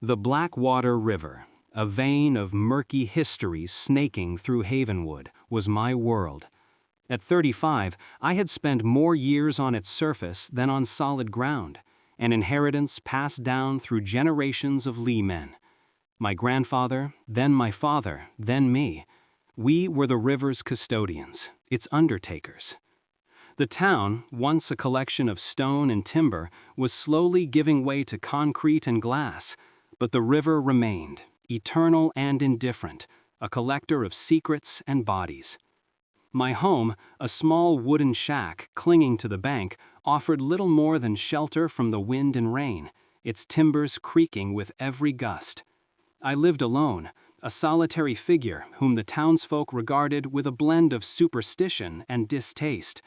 The Blackwater River, a vein of murky history snaking through Havenwood, was my world. At 35, I had spent more years on its surface than on solid ground, an inheritance passed down through generations of Lee men. My grandfather, then my father, then me. We were the river's custodians, its undertakers. The town, once a collection of stone and timber, was slowly giving way to concrete and glass, but the river remained, eternal and indifferent, a collector of secrets and bodies. My home, a small wooden shack clinging to the bank, offered little more than shelter from the wind and rain, its timbers creaking with every gust. I lived alone, a solitary figure whom the townsfolk regarded with a blend of superstition and distaste.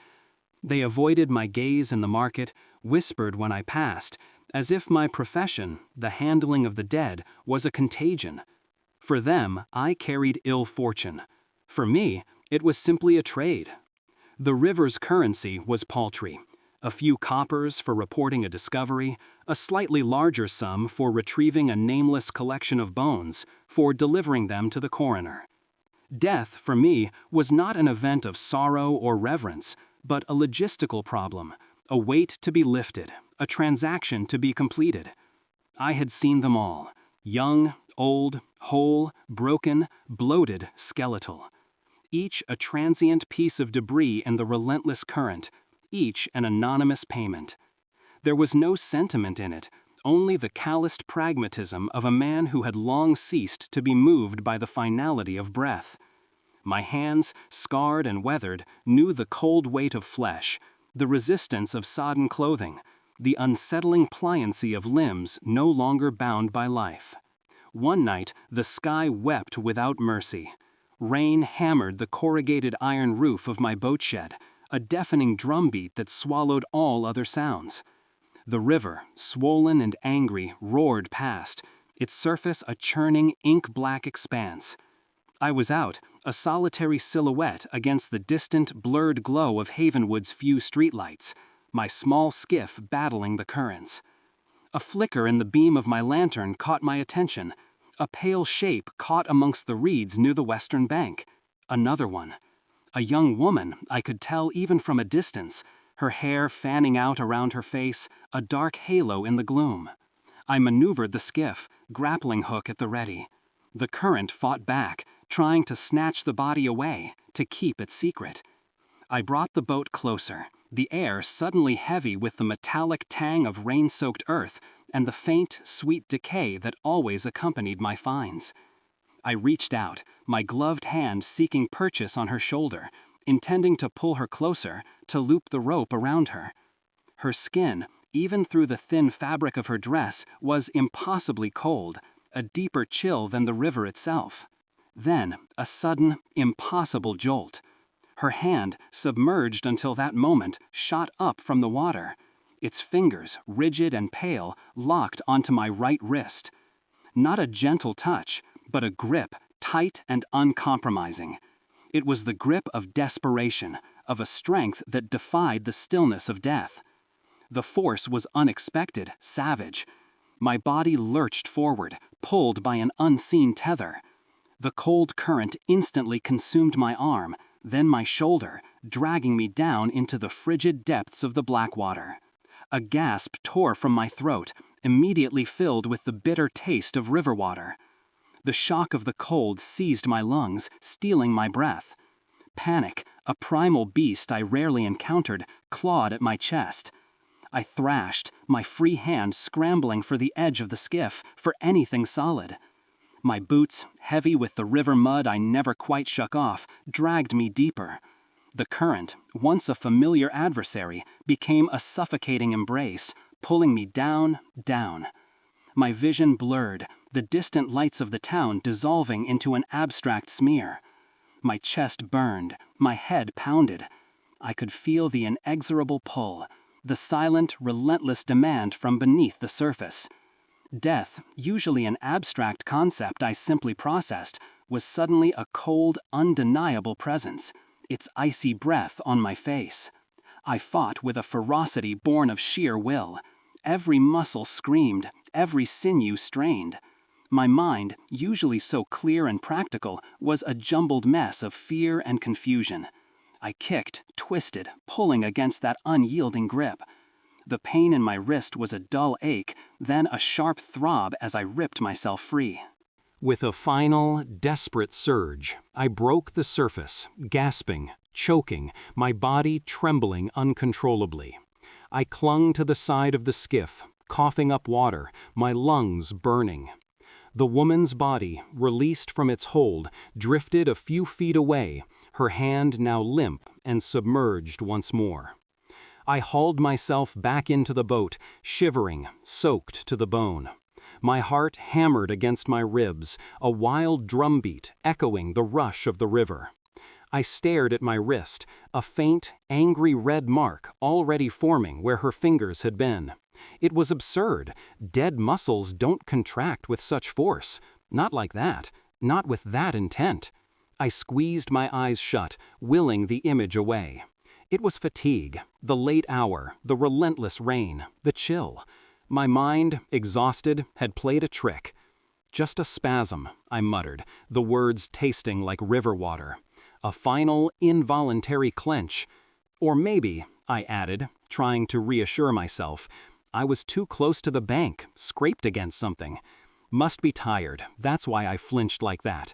They avoided my gaze in the market, whispered when I passed, as if my profession, the handling of the dead, was a contagion. For them, I carried ill fortune. For me, it was simply a trade. The river's currency was paltry. A few coppers for reporting a discovery, a slightly larger sum for retrieving a nameless collection of bones, for delivering them to the coroner. Death, for me, was not an event of sorrow or reverence, but a logistical problem, a weight to be lifted, a transaction to be completed. I had seen them all, young, old, whole, broken, bloated, skeletal. Each a transient piece of debris in the relentless current, each an anonymous payment. There was no sentiment in it, only the calloused pragmatism of a man who had long ceased to be moved by the finality of breath. My hands, scarred and weathered, knew the cold weight of flesh, the resistance of sodden clothing, the unsettling pliancy of limbs no longer bound by life. One night, the sky wept without mercy. Rain hammered the corrugated iron roof of my boat shed, a deafening drumbeat that swallowed all other sounds. The river, swollen and angry, roared past, its surface a churning, ink-black expanse. I was out, a solitary silhouette against the distant, blurred glow of Havenwood's few streetlights, my small skiff battling the currents. A flicker in the beam of my lantern caught my attention, a pale shape caught amongst the reeds near the western bank. Another one. A young woman, I could tell even from a distance, her hair fanning out around her face, a dark halo in the gloom. I maneuvered the skiff, grappling hook at the ready. The current fought back, trying to snatch the body away, to keep it secret. I brought the boat closer, the air suddenly heavy with the metallic tang of rain-soaked earth and the faint, sweet decay that always accompanied my finds. I reached out, my gloved hand seeking purchase on her shoulder, intending to pull her closer, to loop the rope around her. Her skin, even through the thin fabric of her dress, was impossibly cold, a deeper chill than the river itself. Then, a sudden, impossible jolt. Her hand, submerged until that moment, shot up from the water. Its fingers, rigid and pale, locked onto my right wrist. Not a gentle touch, but a grip, tight and uncompromising. It was the grip of desperation, of a strength that defied the stillness of death. The force was unexpected, savage. My body lurched forward, pulled by an unseen tether. The cold current instantly consumed my arm, then my shoulder, dragging me down into the frigid depths of the Blackwater. A gasp tore from my throat, immediately filled with the bitter taste of river water. The shock of the cold seized my lungs, stealing my breath. Panic, a primal beast I rarely encountered, clawed at my chest. I thrashed, my free hand scrambling for the edge of the skiff, for anything solid. My boots, heavy with the river mud I never quite shook off, dragged me deeper. The current, once a familiar adversary, became a suffocating embrace, pulling me down, down. My vision blurred, the distant lights of the town dissolving into an abstract smear. My chest burned, my head pounded. I could feel the inexorable pull, the silent, relentless demand from beneath the surface. Death, usually an abstract concept I simply processed, was suddenly a cold, undeniable presence, its icy breath on my face. I fought with a ferocity born of sheer will. Every muscle screamed, every sinew strained. My mind, usually so clear and practical, was a jumbled mess of fear and confusion. I kicked, twisted, pulling against that unyielding grip. The pain in my wrist was a dull ache, then a sharp throb as I ripped myself free. With a final, desperate surge, I broke the surface, gasping, choking, my body trembling uncontrollably. I clung to the side of the skiff, coughing up water, my lungs burning. The woman's body, released from its hold, drifted a few feet away, her hand now limp and submerged once more. I hauled myself back into the boat, shivering, soaked to the bone. My heart hammered against my ribs, a wild drumbeat echoing the rush of the river. I stared at my wrist, a faint, angry red mark already forming where her fingers had been. It was absurd. Dead muscles don't contract with such force. Not like that. Not with that intent. I squeezed my eyes shut, willing the image away. It was fatigue, the late hour, the relentless rain, the chill. My mind, exhausted, had played a trick. Just a spasm, I muttered, the words tasting like river water. A final, involuntary clench. Or maybe, I added, trying to reassure myself, I was too close to the bank, scraped against something. Must be tired, that's why I flinched like that.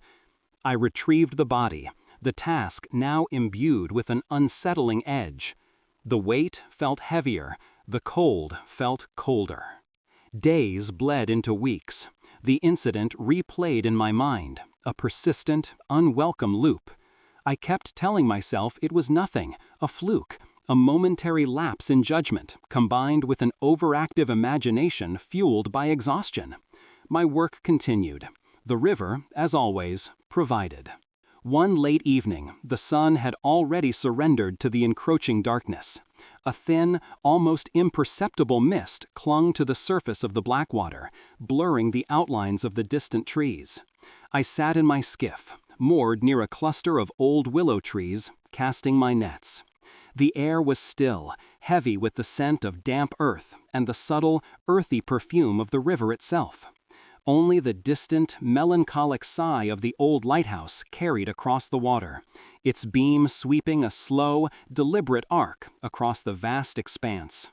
I retrieved the body, the task now imbued with an unsettling edge. The weight felt heavier, the cold felt colder. Days bled into weeks. The incident replayed in my mind, a persistent, unwelcome loop. I kept telling myself it was nothing, a fluke, a momentary lapse in judgment, combined with an overactive imagination fueled by exhaustion. My work continued. The river, as always, provided. One late evening, the sun had already surrendered to the encroaching darkness. A thin, almost imperceptible mist clung to the surface of the Blackwater, blurring the outlines of the distant trees. I sat in my skiff, moored near a cluster of old willow trees, casting my nets. The air was still, heavy with the scent of damp earth and the subtle, earthy perfume of the river itself. Only the distant, melancholic sigh of the old lighthouse carried across the water, its beam sweeping a slow, deliberate arc across the vast expanse.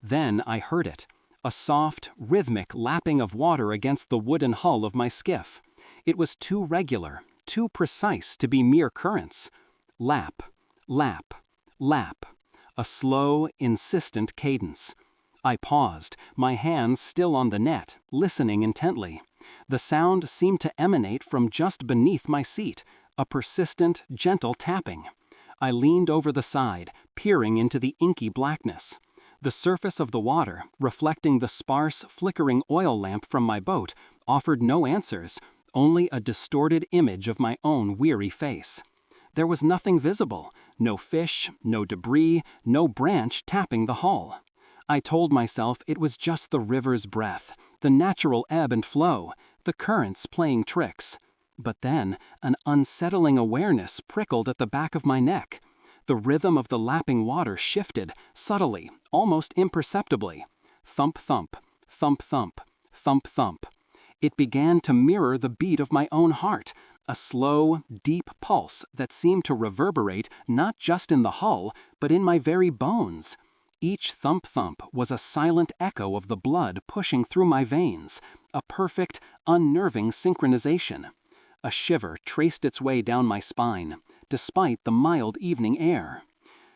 Then I heard it, a soft, rhythmic lapping of water against the wooden hull of my skiff. It was too regular, too precise to be mere currents. Lap, lap, lap, a slow, insistent cadence. I paused, my hands still on the net, listening intently. The sound seemed to emanate from just beneath my seat, a persistent, gentle tapping. I leaned over the side, peering into the inky blackness. The surface of the water, reflecting the sparse, flickering oil lamp from my boat, offered no answers, only a distorted image of my own weary face. There was nothing visible, no fish, no debris, no branch tapping the hull. I told myself it was just the river's breath, the natural ebb and flow, the currents playing tricks. But then, an unsettling awareness prickled at the back of my neck. The rhythm of the lapping water shifted, subtly, almost imperceptibly. Thump, thump, thump, thump, thump, thump. It began to mirror the beat of my own heart, a slow, deep pulse that seemed to reverberate not just in the hull, but in my very bones. Each thump-thump was a silent echo of the blood pushing through my veins, a perfect, unnerving synchronization. A shiver traced its way down my spine, despite the mild evening air.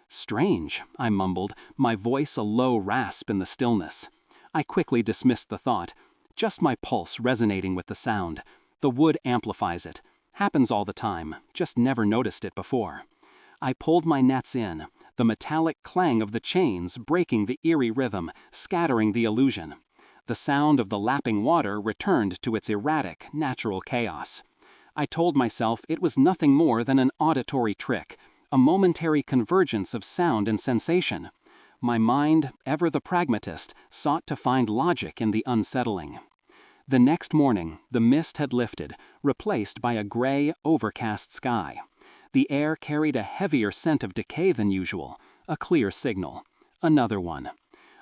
"Strange," I mumbled, my voice a low rasp in the stillness. I quickly dismissed the thought. Just my pulse resonating with the sound. The wood amplifies it. Happens all the time, just never noticed it before. I pulled my nets in, the metallic clang of the chains breaking the eerie rhythm, scattering the illusion. The sound of the lapping water returned to its erratic, natural chaos. I told myself it was nothing more than an auditory trick, a momentary convergence of sound and sensation. My mind, ever the pragmatist, sought to find logic in the unsettling. The next morning, the mist had lifted, replaced by a gray, overcast sky. The air carried a heavier scent of decay than usual, a clear signal. Another one.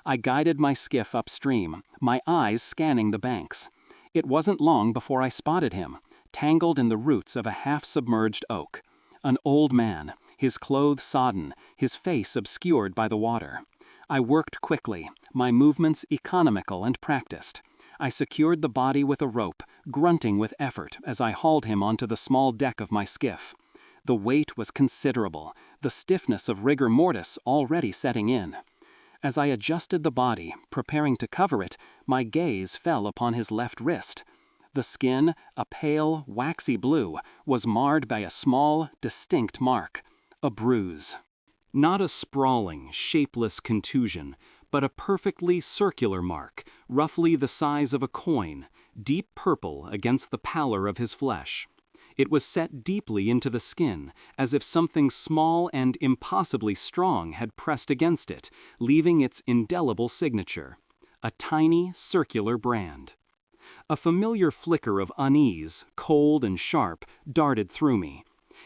I guided my skiff upstream, my eyes scanning the banks. It wasn't long before I spotted him, tangled in the roots of a half-submerged oak. An old man, his clothes sodden, his face obscured by the water. I worked quickly, my movements economical and practiced. I secured the body with a rope, grunting with effort as I hauled him onto the small deck of my skiff. The weight was considerable, the stiffness of rigor mortis already setting in. As I adjusted the body, preparing to cover it, my gaze fell upon his left wrist. The skin, a pale, waxy blue, was marred by a small, distinct mark, a bruise. Not a sprawling, shapeless contusion, but a perfectly circular mark, roughly the size of a coin, deep purple against the pallor of his flesh. It was set deeply into the skin, as if something small and impossibly strong had pressed against it, leaving its indelible signature. A tiny, circular brand. A familiar flicker of unease, cold and sharp, darted through me.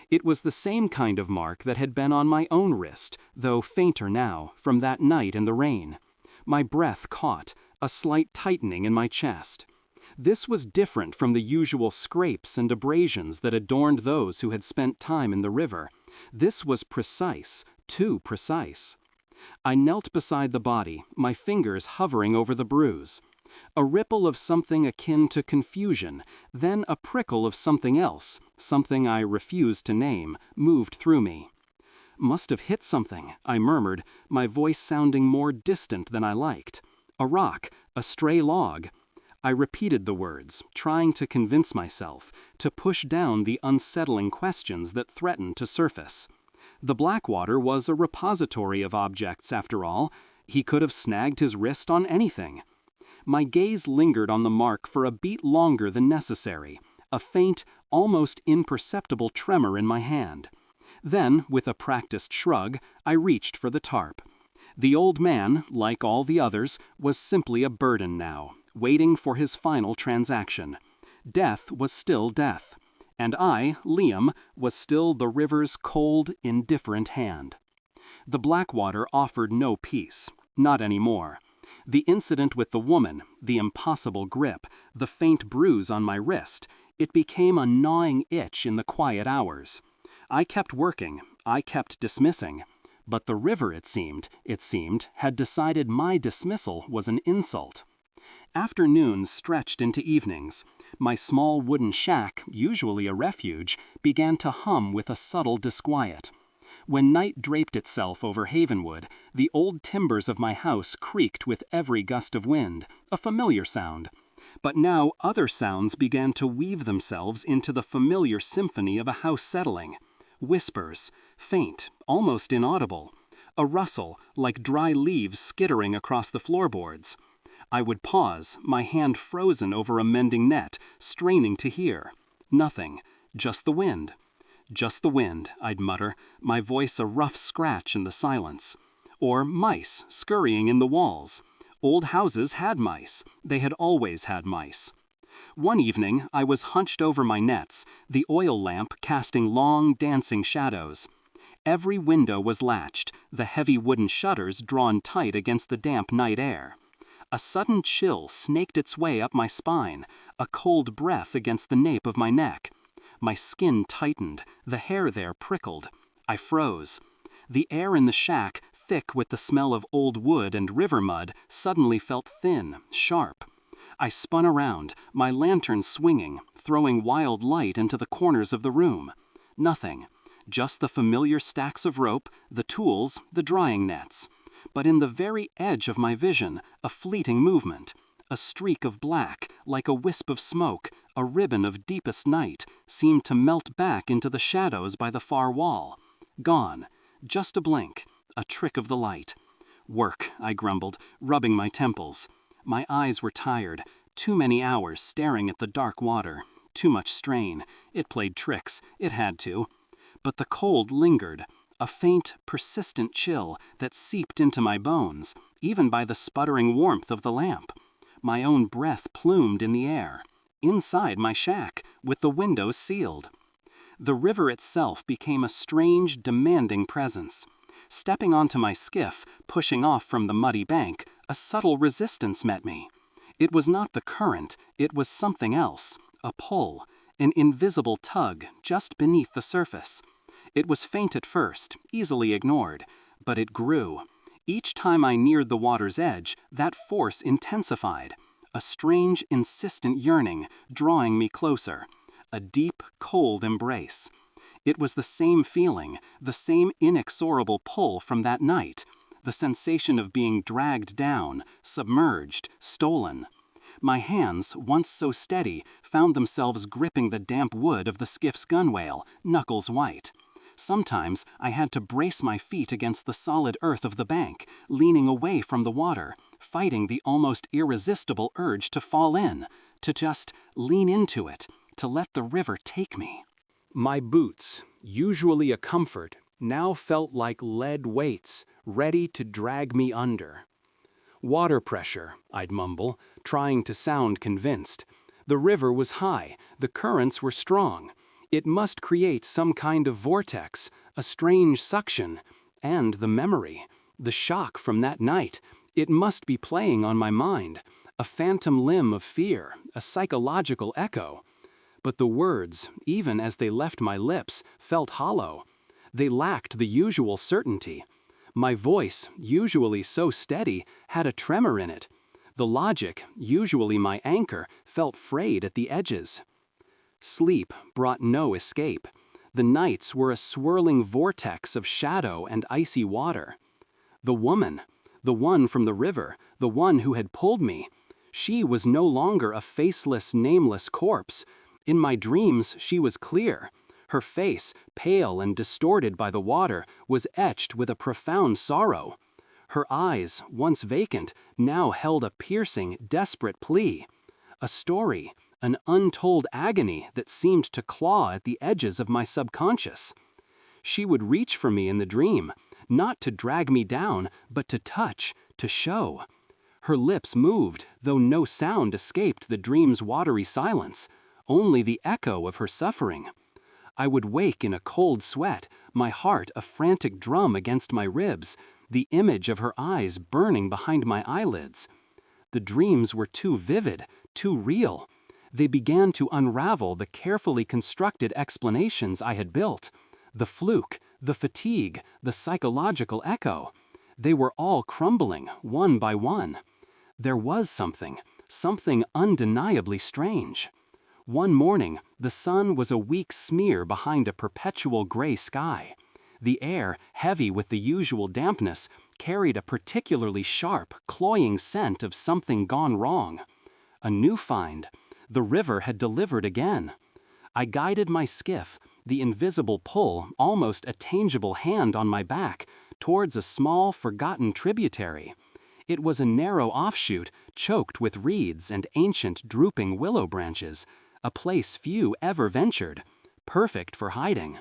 It was the same kind of mark that had been on my own wrist, though fainter now, from that night in the rain. My breath caught, a slight tightening in my chest. This was different from the usual scrapes and abrasions that adorned those who had spent time in the river. This was precise, too precise. I knelt beside the body, my fingers hovering over the bruise. A ripple of something akin to confusion, then a prickle of something else, something I refused to name, moved through me. "Must have hit something," I murmured, my voice sounding more distant than I liked. "A rock, a stray log." I repeated the words, trying to convince myself, to push down the unsettling questions that threatened to surface. The Blackwater was a repository of objects, after all. He could have snagged his wrist on anything. My gaze lingered on the mark for a beat longer than necessary, a faint, almost imperceptible tremor in my hand. Then, with a practiced shrug, I reached for the tarp. The old man, like all the others, was simply a burden now, waiting for his final transaction. Death was still death, and I, Liam, was still the river's cold, indifferent hand. The Blackwater offered no peace, not anymore. The incident with the woman, the impossible grip, the faint bruise on my wrist, it became a gnawing itch in the quiet hours. I kept working, I kept dismissing, but the river, it seemed, had decided my dismissal was an insult. Afternoons stretched into evenings. My small wooden shack, usually a refuge, began to hum with a subtle disquiet. When night draped itself over Havenwood, the old timbers of my house creaked with every gust of wind, a familiar sound. But now other sounds began to weave themselves into the familiar symphony of a house settling. Whispers, faint, almost inaudible. A rustle, like dry leaves skittering across the floorboards. I would pause, my hand frozen over a mending net, straining to hear. Nothing, just the wind. "Just the wind," I'd mutter, my voice a rough scratch in the silence. Or mice scurrying in the walls. Old houses had mice. They had always had mice. One evening, I was hunched over my nets, the oil lamp casting long, dancing shadows. Every window was latched, the heavy wooden shutters drawn tight against the damp night air. A sudden chill snaked its way up my spine, a cold breath against the nape of my neck. My skin tightened, the hair there prickled. I froze. The air in the shack, thick with the smell of old wood and river mud, suddenly felt thin, sharp. I spun around, my lantern swinging, throwing wild light into the corners of the room. Nothing. Just the familiar stacks of rope, the tools, the drying nets. But in the very edge of my vision, a fleeting movement. A streak of black, like a wisp of smoke, a ribbon of deepest night, seemed to melt back into the shadows by the far wall. Gone. Just a blink. A trick of the light. "Work," I grumbled, rubbing my temples. My eyes were tired. Too many hours staring at the dark water. Too much strain. It played tricks. It had to. But the cold lingered. A faint, persistent chill that seeped into my bones, even by the sputtering warmth of the lamp. My own breath plumed in the air. Inside my shack, with the windows sealed. The river itself became a strange, demanding presence. Stepping onto my skiff, pushing off from the muddy bank, A subtle resistance met me. It was not the current, it was something else, a pull, an invisible tug just beneath the surface. It was faint at first, easily ignored, but it grew. Each time I neared the water's edge, that force intensified. A strange, insistent yearning, drawing me closer. A deep, cold embrace. It was the same feeling, the same inexorable pull from that night. The sensation of being dragged down, submerged, stolen. My hands, once so steady, found themselves gripping the damp wood of the skiff's gunwale, knuckles white. Sometimes I had to brace my feet against the solid earth of the bank, leaning away from the water, fighting the almost irresistible urge to fall in, to just lean into it, to let the river take me. My boots, usually a comfort, now felt like lead weights, ready to drag me under. Water pressure, I'd mumble, trying to sound convinced. The river was high, the currents were strong. It must create some kind of vortex, a strange suction, and the memory, the shock from that night, it must be playing on my mind, a phantom limb of fear, a psychological echo. But the words, even as they left my lips, felt hollow. They lacked the usual certainty. My voice, usually so steady, had a tremor in it. The logic, usually my anchor, felt frayed at the edges. Sleep brought no escape. The nights were a swirling vortex of shadow and icy water. The woman, the one from the river, the one who had pulled me, she was no longer a faceless, nameless corpse. In my dreams, she was clear. Her face, pale and distorted by the water, was etched with a profound sorrow. Her eyes, once vacant, now held a piercing, desperate plea. A story, an untold agony that seemed to claw at the edges of my subconscious. She would reach for me in the dream, not to drag me down, but to touch, to show. Her lips moved, though no sound escaped the dream's watery silence, only the echo of her suffering. I would wake in a cold sweat, my heart a frantic drum against my ribs, the image of her eyes burning behind my eyelids. The dreams were too vivid, too real. They began to unravel the carefully constructed explanations I had built. The fluke, the fatigue, the psychological echo. They were all crumbling, one by one. There was something undeniably strange. One morning, the sun was a weak smear behind a perpetual gray sky. The air, heavy with the usual dampness, carried a particularly sharp, cloying scent of something gone wrong. A new find. The river had delivered again. I guided my skiff, the invisible pull, almost a tangible hand on my back, towards a small, forgotten tributary. It was a narrow offshoot, choked with reeds and ancient, drooping willow branches, a place few ever ventured, perfect for hiding.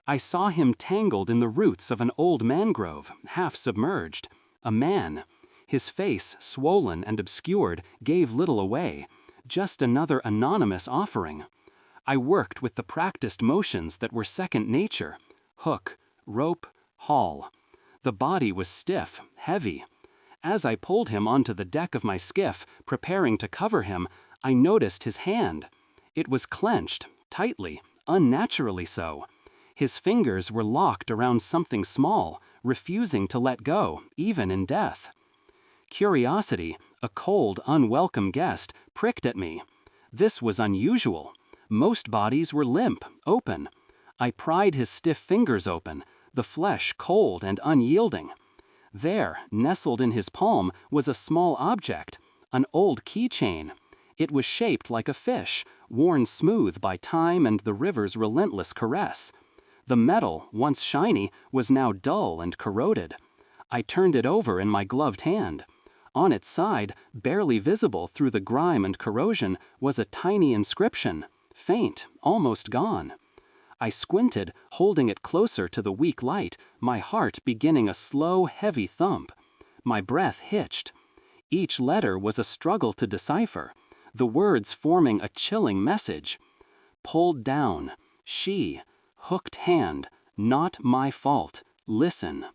I saw him tangled in the roots of an old mangrove, half submerged. A man. His face, swollen and obscured, gave little away. Just another anonymous offering. I worked with the practiced motions that were second nature. Hook, rope, haul. The body was stiff, heavy. As I pulled him onto the deck of my skiff, preparing to cover him, I noticed his hand. It was clenched, tightly, unnaturally so. His fingers were locked around something small, refusing to let go, even in death. Curiosity, a cold, unwelcome guest, pricked at me. This was unusual. Most bodies were limp, open. I pried his stiff fingers open, the flesh cold and unyielding. There, nestled in his palm, was a small object, an old keychain. It was shaped like a fish, worn smooth by time and the river's relentless caress. The metal, once shiny, was now dull and corroded. I turned it over in my gloved hand. On its side, barely visible through the grime and corrosion, was a tiny inscription, faint, almost gone. I squinted, holding it closer to the weak light, my heart beginning a slow, heavy thump. My breath hitched. Each letter was a struggle to decipher, the words forming a chilling message. Pulled down, she, hooked hand, not my fault, listen.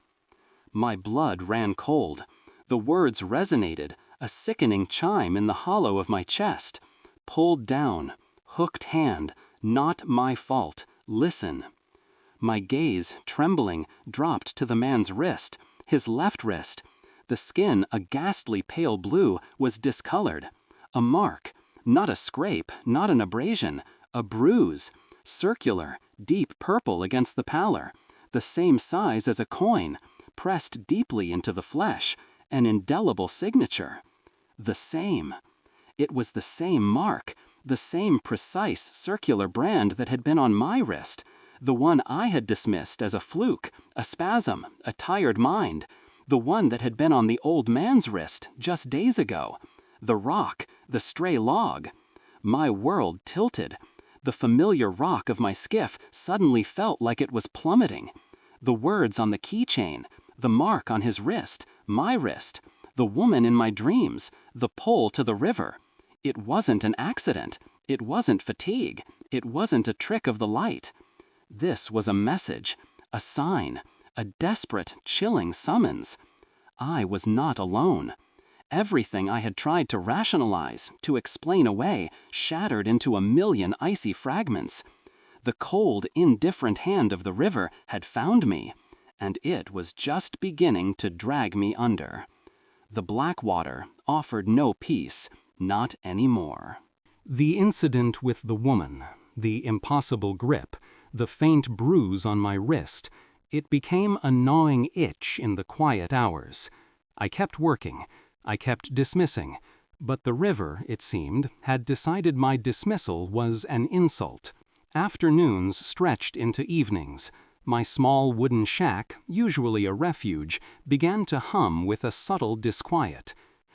My blood ran cold. The words resonated, a sickening chime in the hollow of my chest. Pulled down, hooked hand, not my fault, listen. My gaze, trembling, dropped to the man's wrist, his left wrist. The skin, a ghastly pale blue, was discolored. A mark, not a scrape, not an abrasion, a bruise, circular, deep purple against the pallor, the same size as a coin, pressed deeply into the flesh, an indelible signature. The same. It was the same mark, the same precise circular brand that had been on my wrist, the one I had dismissed as a fluke, a spasm, a tired mind, the one that had been on the old man's wrist just days ago. The rock, the stray log. My world tilted. The familiar rock of my skiff suddenly felt like it was plummeting. The words on the keychain, the mark on his wrist, my wrist, the woman in my dreams, the pull to the river. It wasn't an accident. It wasn't fatigue. It wasn't a trick of the light. This was a message, a sign, a desperate, chilling summons. I was not alone. Everything I had tried to rationalize, to explain away, shattered into a million icy fragments. The cold, indifferent hand of the river had found me, and it was just beginning to drag me under. The black water offered no peace, not anymore. The incident with the woman, the impossible grip, the faint bruise on my wrist, it became a gnawing itch in the quiet hours. I kept working. I kept dismissing, but the river, it seemed, had decided my dismissal was an insult. Afternoons stretched into evenings. My small wooden shack, usually a refuge, began to hum with a subtle disquiet.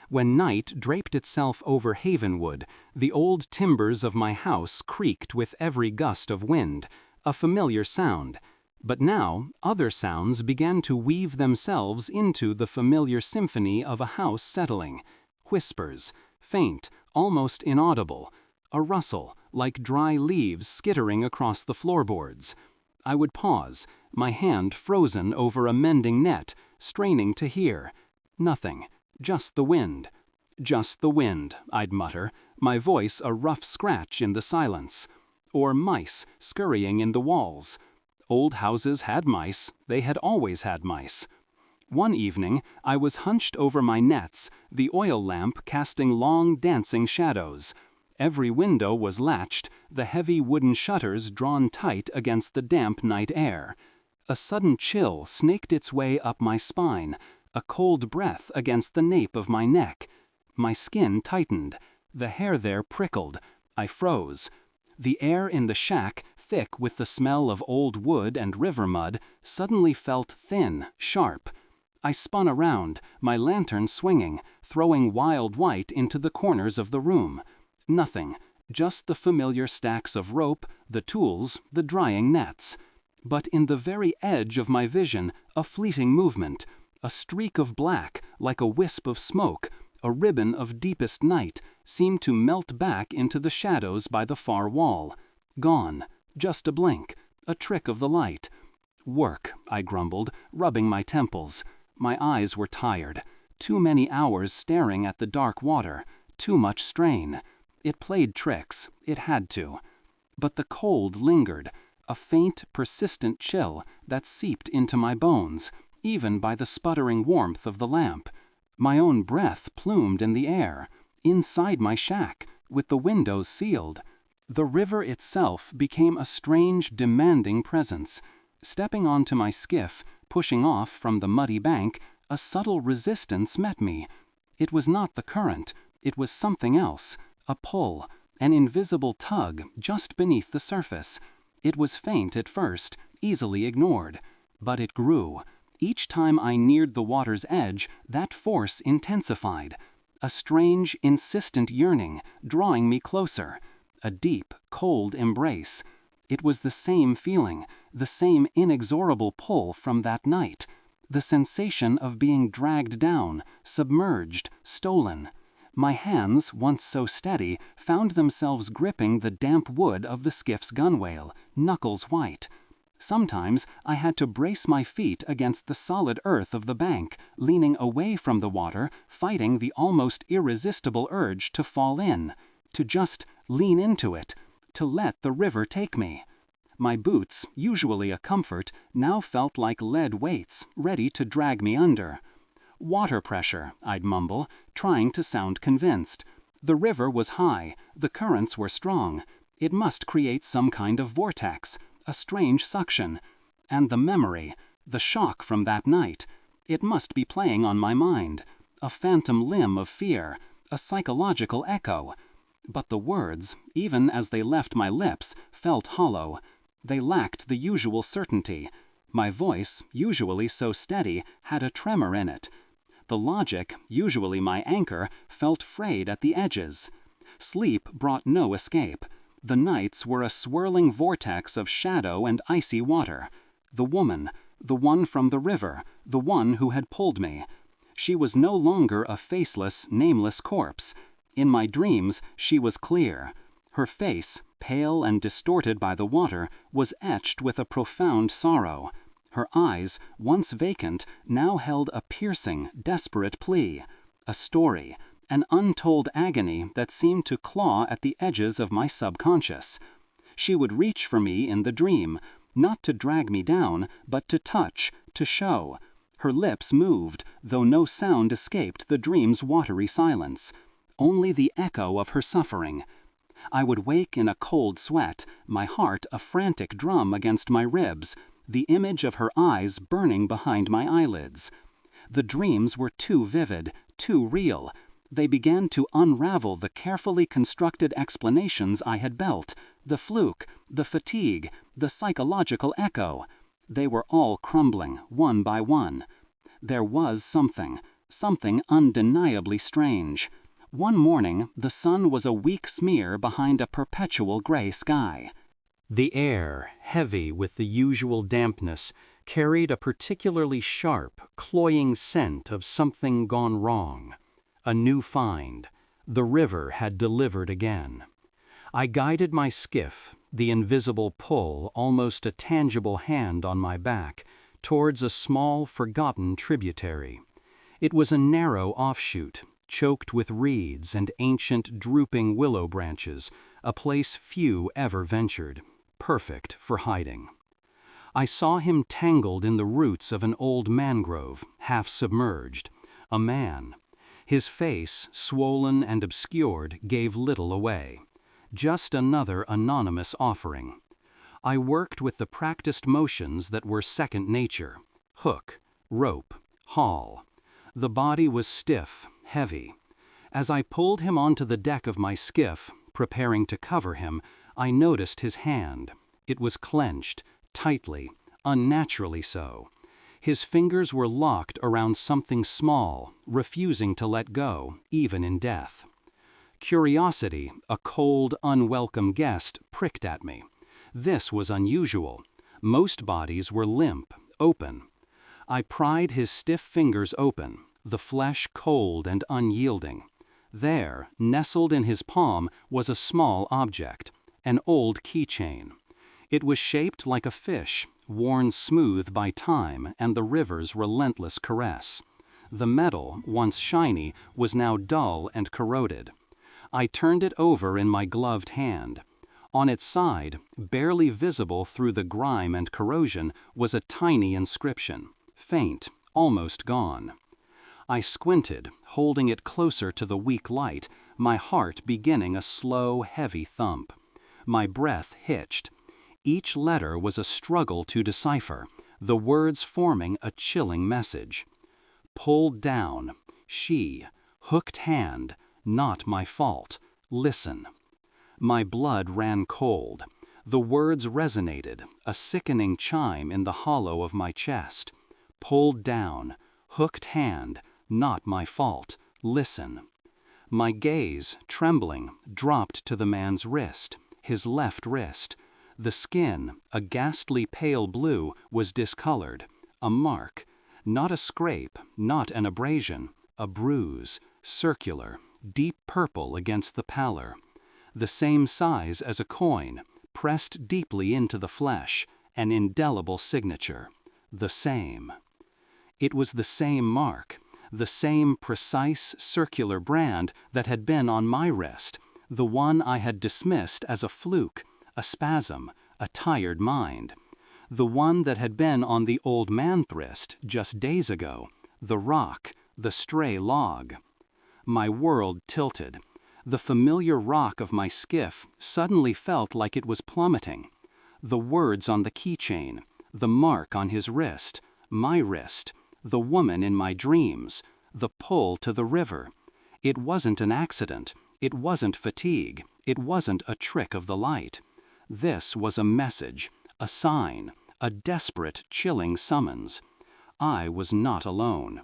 When night draped itself over Havenwood, the old timbers of my house creaked with every gust of wind, a familiar sound. But now, other sounds began to weave themselves into the familiar symphony of a house settling. Whispers, faint, almost inaudible. A rustle, like dry leaves skittering across the floorboards. I would pause, my hand frozen over a mending net, straining to hear. Nothing, just the wind. Just the wind, I'd mutter, my voice a rough scratch in the silence. Or mice scurrying in the walls. Old houses had mice, they had always had mice. One evening, I was hunched over my nets, the oil lamp casting long dancing shadows. Every window was latched, the heavy wooden shutters drawn tight against the damp night air. A sudden chill snaked its way up my spine, a cold breath against the nape of my neck. My skin tightened, the hair there prickled. I froze. The air in the shack, thick with the smell of old wood and river mud, suddenly felt thin, sharp. I spun around, my lantern swinging, throwing wild white into the corners of the room. Nothing, just the familiar stacks of rope, the tools, the drying nets. But in the very edge of my vision, a fleeting movement, a streak of black, like a wisp of smoke, a ribbon of deepest night, seemed to melt back into the shadows by the far wall. Gone, just a blink, a trick of the light. Work, I grumbled, rubbing my temples. My eyes were tired. Too many hours staring at the dark water. Too much strain. It played tricks. It had to. But the cold lingered, a faint, persistent chill that seeped into my bones, even by the sputtering warmth of the lamp. My own breath plumed in the air, inside my shack, with the windows sealed. The river itself became a strange, demanding presence. Stepping onto my skiff, pushing off from the muddy bank, a subtle resistance met me. It was not the current. It was something else, a pull, an invisible tug just beneath the surface. It was faint at first, easily ignored. But it grew. Each time I neared the water's edge, that force intensified. A strange, insistent yearning, drawing me closer. A deep, cold embrace. It was the same feeling, the same inexorable pull from that night. The sensation of being dragged down, submerged, stolen. My hands, once so steady, found themselves gripping the damp wood of the skiff's gunwale, knuckles white. Sometimes I had to brace my feet against the solid earth of the bank, leaning away from the water, fighting the almost irresistible urge to fall in, to just lean into it, to let the river take me. My boots, usually a comfort, now felt like lead weights, ready to drag me under. Water pressure, I'd mumble, trying to sound convinced. The river was high, the currents were strong. It must create some kind of vortex, a strange suction. And the memory, the shock from that night, it must be playing on my mind, a phantom limb of fear, a psychological echo. But the words, even as they left my lips, felt hollow. They lacked the usual certainty. My voice, usually so steady, had a tremor in it. The logic, usually my anchor, felt frayed at the edges. Sleep brought no escape. The nights were a swirling vortex of shadow and icy water. The woman, the one from the river, the one who had pulled me. She was no longer a faceless, nameless corpse. In my dreams, she was clear. Her face, pale and distorted by the water, was etched with a profound sorrow. Her eyes, once vacant, now held a piercing, desperate plea. A story, an untold agony that seemed to claw at the edges of my subconscious. She would reach for me in the dream, not to drag me down, but to touch, to show. Her lips moved, though no sound escaped the dream's watery silence. Only the echo of her suffering. I would wake in a cold sweat, my heart a frantic drum against my ribs, the image of her eyes burning behind my eyelids. The dreams were too vivid, too real. They began to unravel the carefully constructed explanations I had built, the fluke, the fatigue, the psychological echo. They were all crumbling, one by one. There was something undeniably strange. One morning, the sun was a weak smear behind a perpetual gray sky. The air, heavy with the usual dampness, carried a particularly sharp, cloying scent of something gone wrong. A new find. The river had delivered again. I guided my skiff, the invisible pull almost a tangible hand on my back, towards a small, forgotten tributary. It was a narrow offshoot, choked with reeds and ancient drooping willow branches, a place few ever ventured, perfect for hiding. I saw him tangled in the roots of an old mangrove, half submerged, a man. His face, swollen and obscured, gave little away. Just another anonymous offering. I worked with the practiced motions that were second nature. Hook, rope, haul. The body was stiff, heavy. As I pulled him onto the deck of my skiff, preparing to cover him, I noticed his hand. It was clenched, tightly, unnaturally so. His fingers were locked around something small, refusing to let go, even in death. Curiosity, a cold, unwelcome guest, pricked at me. This was unusual. Most bodies were limp, open. I pried his stiff fingers open, the flesh cold and unyielding. There, nestled in his palm, was a small object, an old keychain. It was shaped like a fish, worn smooth by time and the river's relentless caress. The metal, once shiny, was now dull and corroded. I turned it over in my gloved hand. On its side, barely visible through the grime and corrosion, was a tiny inscription, faint, almost gone. I squinted, holding it closer to the weak light, my heart beginning a slow, heavy thump. My breath hitched. Each letter was a struggle to decipher, the words forming a chilling message. Pulled down, she, hooked hand, not my fault, listen. My blood ran cold. The words resonated, a sickening chime in the hollow of my chest. Pulled down, hooked hand, not my fault, listen. My gaze, trembling, dropped to the man's wrist, his left wrist. The skin, a ghastly pale blue, was discolored, a mark, not a scrape, not an abrasion, a bruise, circular, deep purple against the pallor. The same size as a coin, pressed deeply into the flesh, an indelible signature, the same. It was the same mark, the same precise circular brand that had been on my wrist, the one I had dismissed as a fluke, a spasm, a tired mind. The one that had been on the old man's wrist just days ago, the rock, the stray log. My world tilted. The familiar rock of my skiff suddenly felt like it was plummeting. The words on the keychain, the mark on his wrist, my wrist, the woman in my dreams, the pull to the river. It wasn't an accident. It wasn't fatigue. It wasn't a trick of the light. This was a message, a sign, a desperate, chilling summons. I was not alone.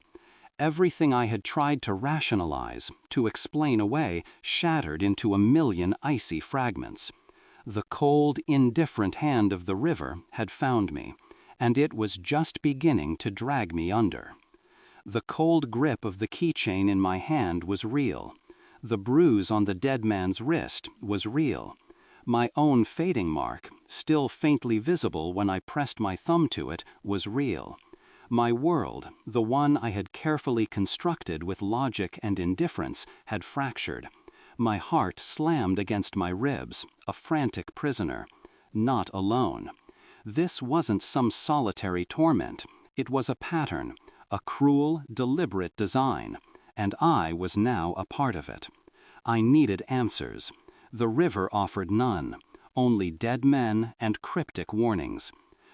Everything I had tried to rationalize, to explain away, shattered into a million icy fragments. The cold, indifferent hand of the river had found me, and it was just beginning to drag me under. The cold grip of the keychain in my hand was real. The bruise on the dead man's wrist was real. My own fading mark, still faintly visible when I pressed my thumb to it, was real. My world, the one I had carefully constructed with logic and indifference, had fractured. My heart slammed against my ribs, a frantic prisoner. Not alone. This wasn't some solitary torment. It was a pattern, a cruel, deliberate design, and I was now a part of it. I needed answers. The river offered none, only dead men and cryptic warnings.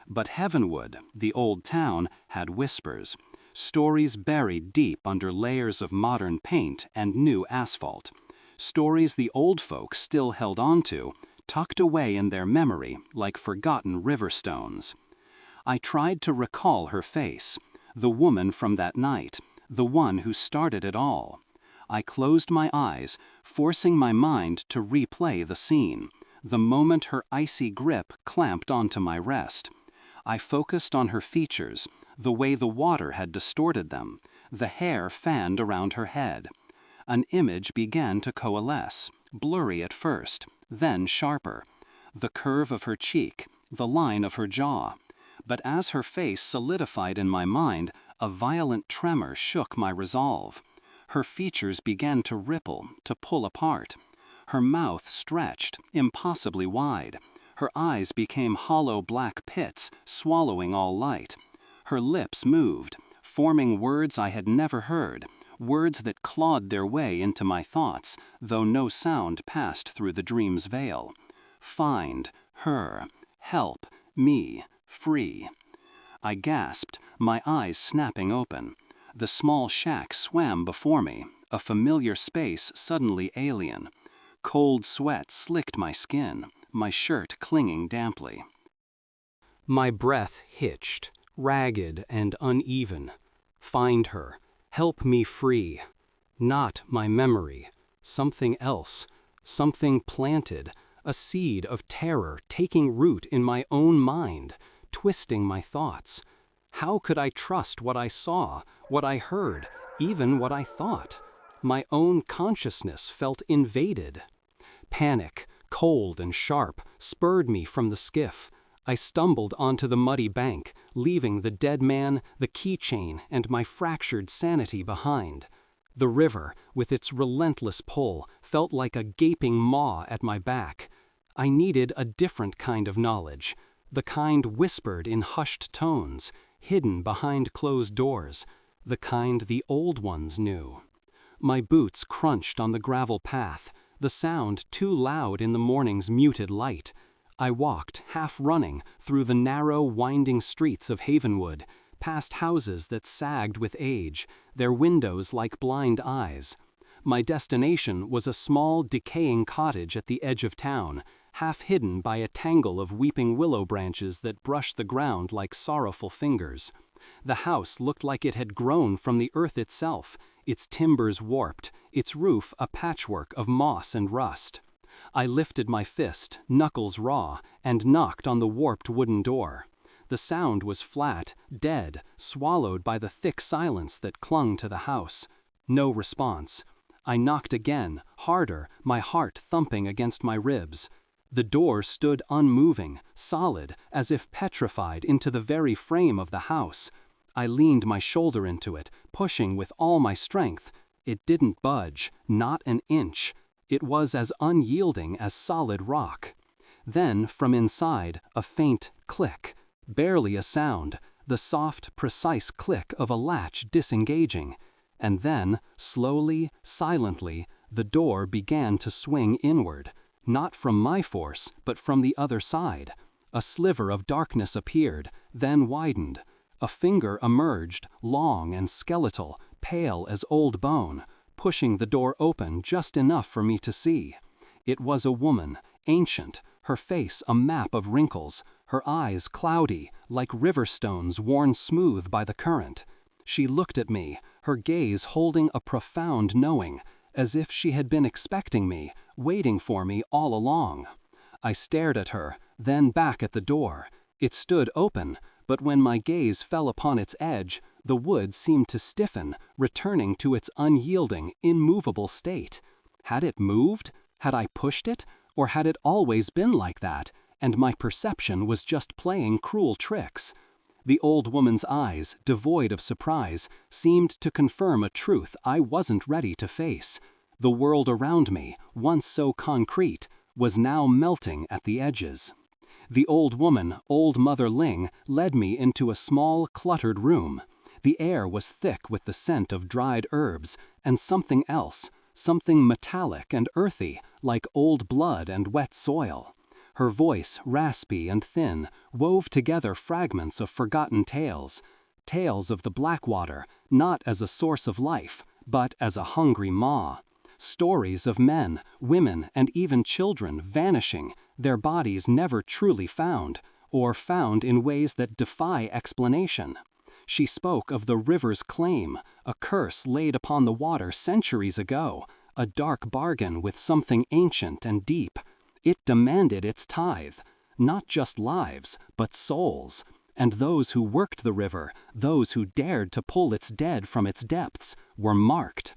But Heavenwood, the old town, had whispers, stories buried deep under layers of modern paint and new asphalt, stories the old folks still held on to, tucked away in their memory like forgotten river stones. I tried to recall her face, the woman from that night, the one who started it all. I closed my eyes, forcing my mind to replay the scene, the moment her icy grip clamped onto my wrist. I focused on her features, the way the water had distorted them, the hair fanned around her head. An image began to coalesce, blurry at first, then sharper. The curve of her cheek, the line of her jaw. But as her face solidified in my mind, a violent tremor shook my resolve. Her features began to ripple, to pull apart. Her mouth stretched, impossibly wide. Her eyes became hollow black pits, swallowing all light. Her lips moved, forming words I had never heard, words that clawed their way into my thoughts, though no sound passed through the dream's veil. Find, her, help, me, free. I gasped, my eyes snapping open. The small shack swam before me, a familiar space suddenly alien. Cold sweat slicked my skin, my shirt clinging damply. My breath hitched, ragged and uneven. Find her. Help me free. Not my memory. Something else. Something planted. A seed of terror taking root in my own mind, twisting my thoughts. How could I trust what I saw, what I heard, even what I thought? My own consciousness felt invaded. Panic, cold and sharp, spurred me from the skiff. I stumbled onto the muddy bank, leaving the dead man, the keychain, and my fractured sanity behind. The river, with its relentless pull, felt like a gaping maw at my back. I needed a different kind of knowledge, the kind whispered in hushed tones, hidden behind closed doors, the kind the old ones knew. My boots crunched on the gravel path, the sound too loud in the morning's muted light. I walked, half running, through the narrow, winding streets of Havenwood, past houses that sagged with age, their windows like blind eyes. My destination was a small, decaying cottage at the edge of town, half hidden by a tangle of weeping willow branches that brushed the ground like sorrowful fingers. The house looked like it had grown from the earth itself, its timbers warped, its roof a patchwork of moss and rust. I lifted my fist, knuckles raw, and knocked on the warped wooden door. The sound was flat, dead, swallowed by the thick silence that clung to the house. No response. I knocked again, harder, my heart thumping against my ribs. The door stood unmoving, solid, as if petrified into the very frame of the house. I leaned my shoulder into it, pushing with all my strength. It didn't budge, not an inch. It was as unyielding as solid rock. Then, from inside, a faint click. Barely a sound, the soft, precise click of a latch disengaging. And then, slowly, silently, the door began to swing inward. Not from my force, but from the other side. A sliver of darkness appeared, then widened. A finger emerged, long and skeletal, pale as old bone, pushing the door open just enough for me to see. It was a woman, ancient, her face a map of wrinkles, her eyes cloudy, like river stones worn smooth by the current. She looked at me, her gaze holding a profound knowing, as if she had been expecting me, waiting for me all along. I stared at her, then back at the door. It stood open, but when my gaze fell upon its edge, the wood seemed to stiffen, returning to its unyielding, immovable state. Had it moved? Had I pushed it? Or had it always been like that, and my perception was just playing cruel tricks? The old woman's eyes, devoid of surprise, seemed to confirm a truth I wasn't ready to face. The world around me, once so concrete, was now melting at the edges. The old woman, Old Mother Ling, led me into a small, cluttered room. The air was thick with the scent of dried herbs, and something else, something metallic and earthy, like old blood and wet soil. Her voice, raspy and thin, wove together fragments of forgotten tales. Tales of the Blackwater, not as a source of life, but as a hungry maw. Stories of men, women, and even children vanishing, their bodies never truly found, or found in ways that defy explanation. She spoke of the river's claim, a curse laid upon the water centuries ago, a dark bargain with something ancient and deep. It demanded its tithe, not just lives, but souls. And those who worked the river, those who dared to pull its dead from its depths, were marked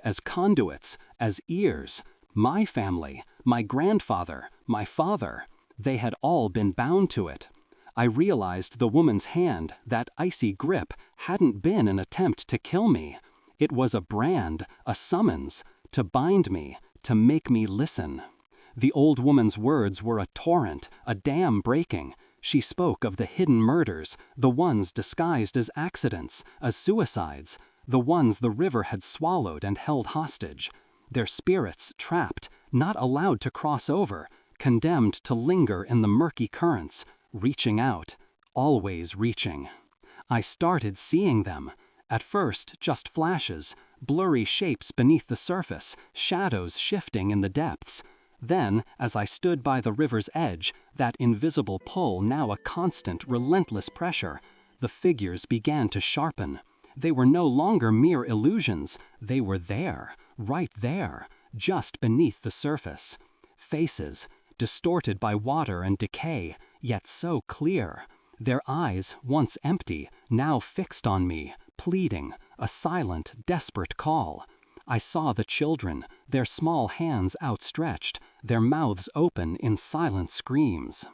as conduits, as ears. My family, my grandfather, my father, they had all been bound to it. I realized the woman's hand, that icy grip, hadn't been an attempt to kill me. It was a brand, a summons, to bind me, to make me listen. The old woman's words were a torrent, a dam breaking. She spoke of the hidden murders, the ones disguised as accidents, as suicides, the ones the river had swallowed and held hostage. Their spirits trapped, not allowed to cross over, condemned to linger in the murky currents, reaching out, always reaching. I started seeing them. At first, just flashes, blurry shapes beneath the surface, shadows shifting in the depths. Then, as I stood by the river's edge, that invisible pull now a constant, relentless pressure, the figures began to sharpen. They were no longer mere illusions. They were there, right there, just beneath the surface. Faces, distorted by water and decay, yet so clear. Their eyes, once empty, now fixed on me, pleading, a silent, desperate call. I saw the children, their small hands outstretched, their mouths open in silent screams.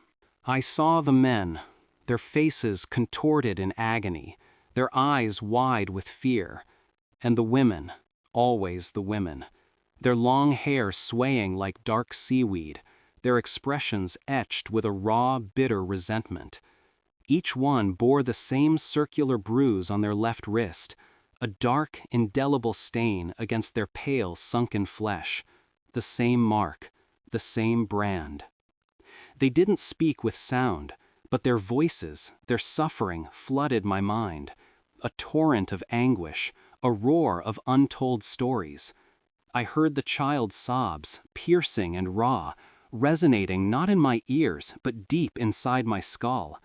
I saw the men, their faces contorted in agony, their eyes wide with fear, and the women, always the women, their long hair swaying like dark seaweed, their expressions etched with a raw, bitter resentment. Each one bore the same circular bruise on their left wrist, a dark, indelible stain against their pale, sunken flesh, the same mark, the same brand. They didn't speak with sound, but their voices, their suffering flooded my mind. A torrent of anguish, a roar of untold stories. I heard the child's sobs, piercing and raw, resonating not in my ears but deep inside my skull.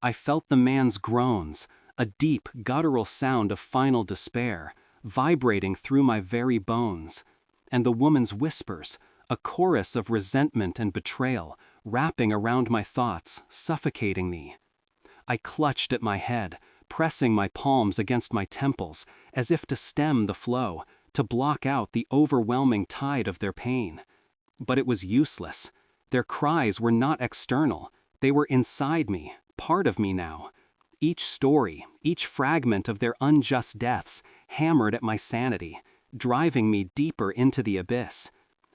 I felt the man's groans, a deep, guttural sound of final despair, vibrating through my very bones, and the woman's whispers, a chorus of resentment and betrayal, wrapping around my thoughts, suffocating me. I clutched at my head, pressing my palms against my temples, as if to stem the flow, to block out the overwhelming tide of their pain. But it was useless. Their cries were not external, they were inside me, part of me now. Each story, each fragment of their unjust deaths hammered at my sanity, driving me deeper into the abyss.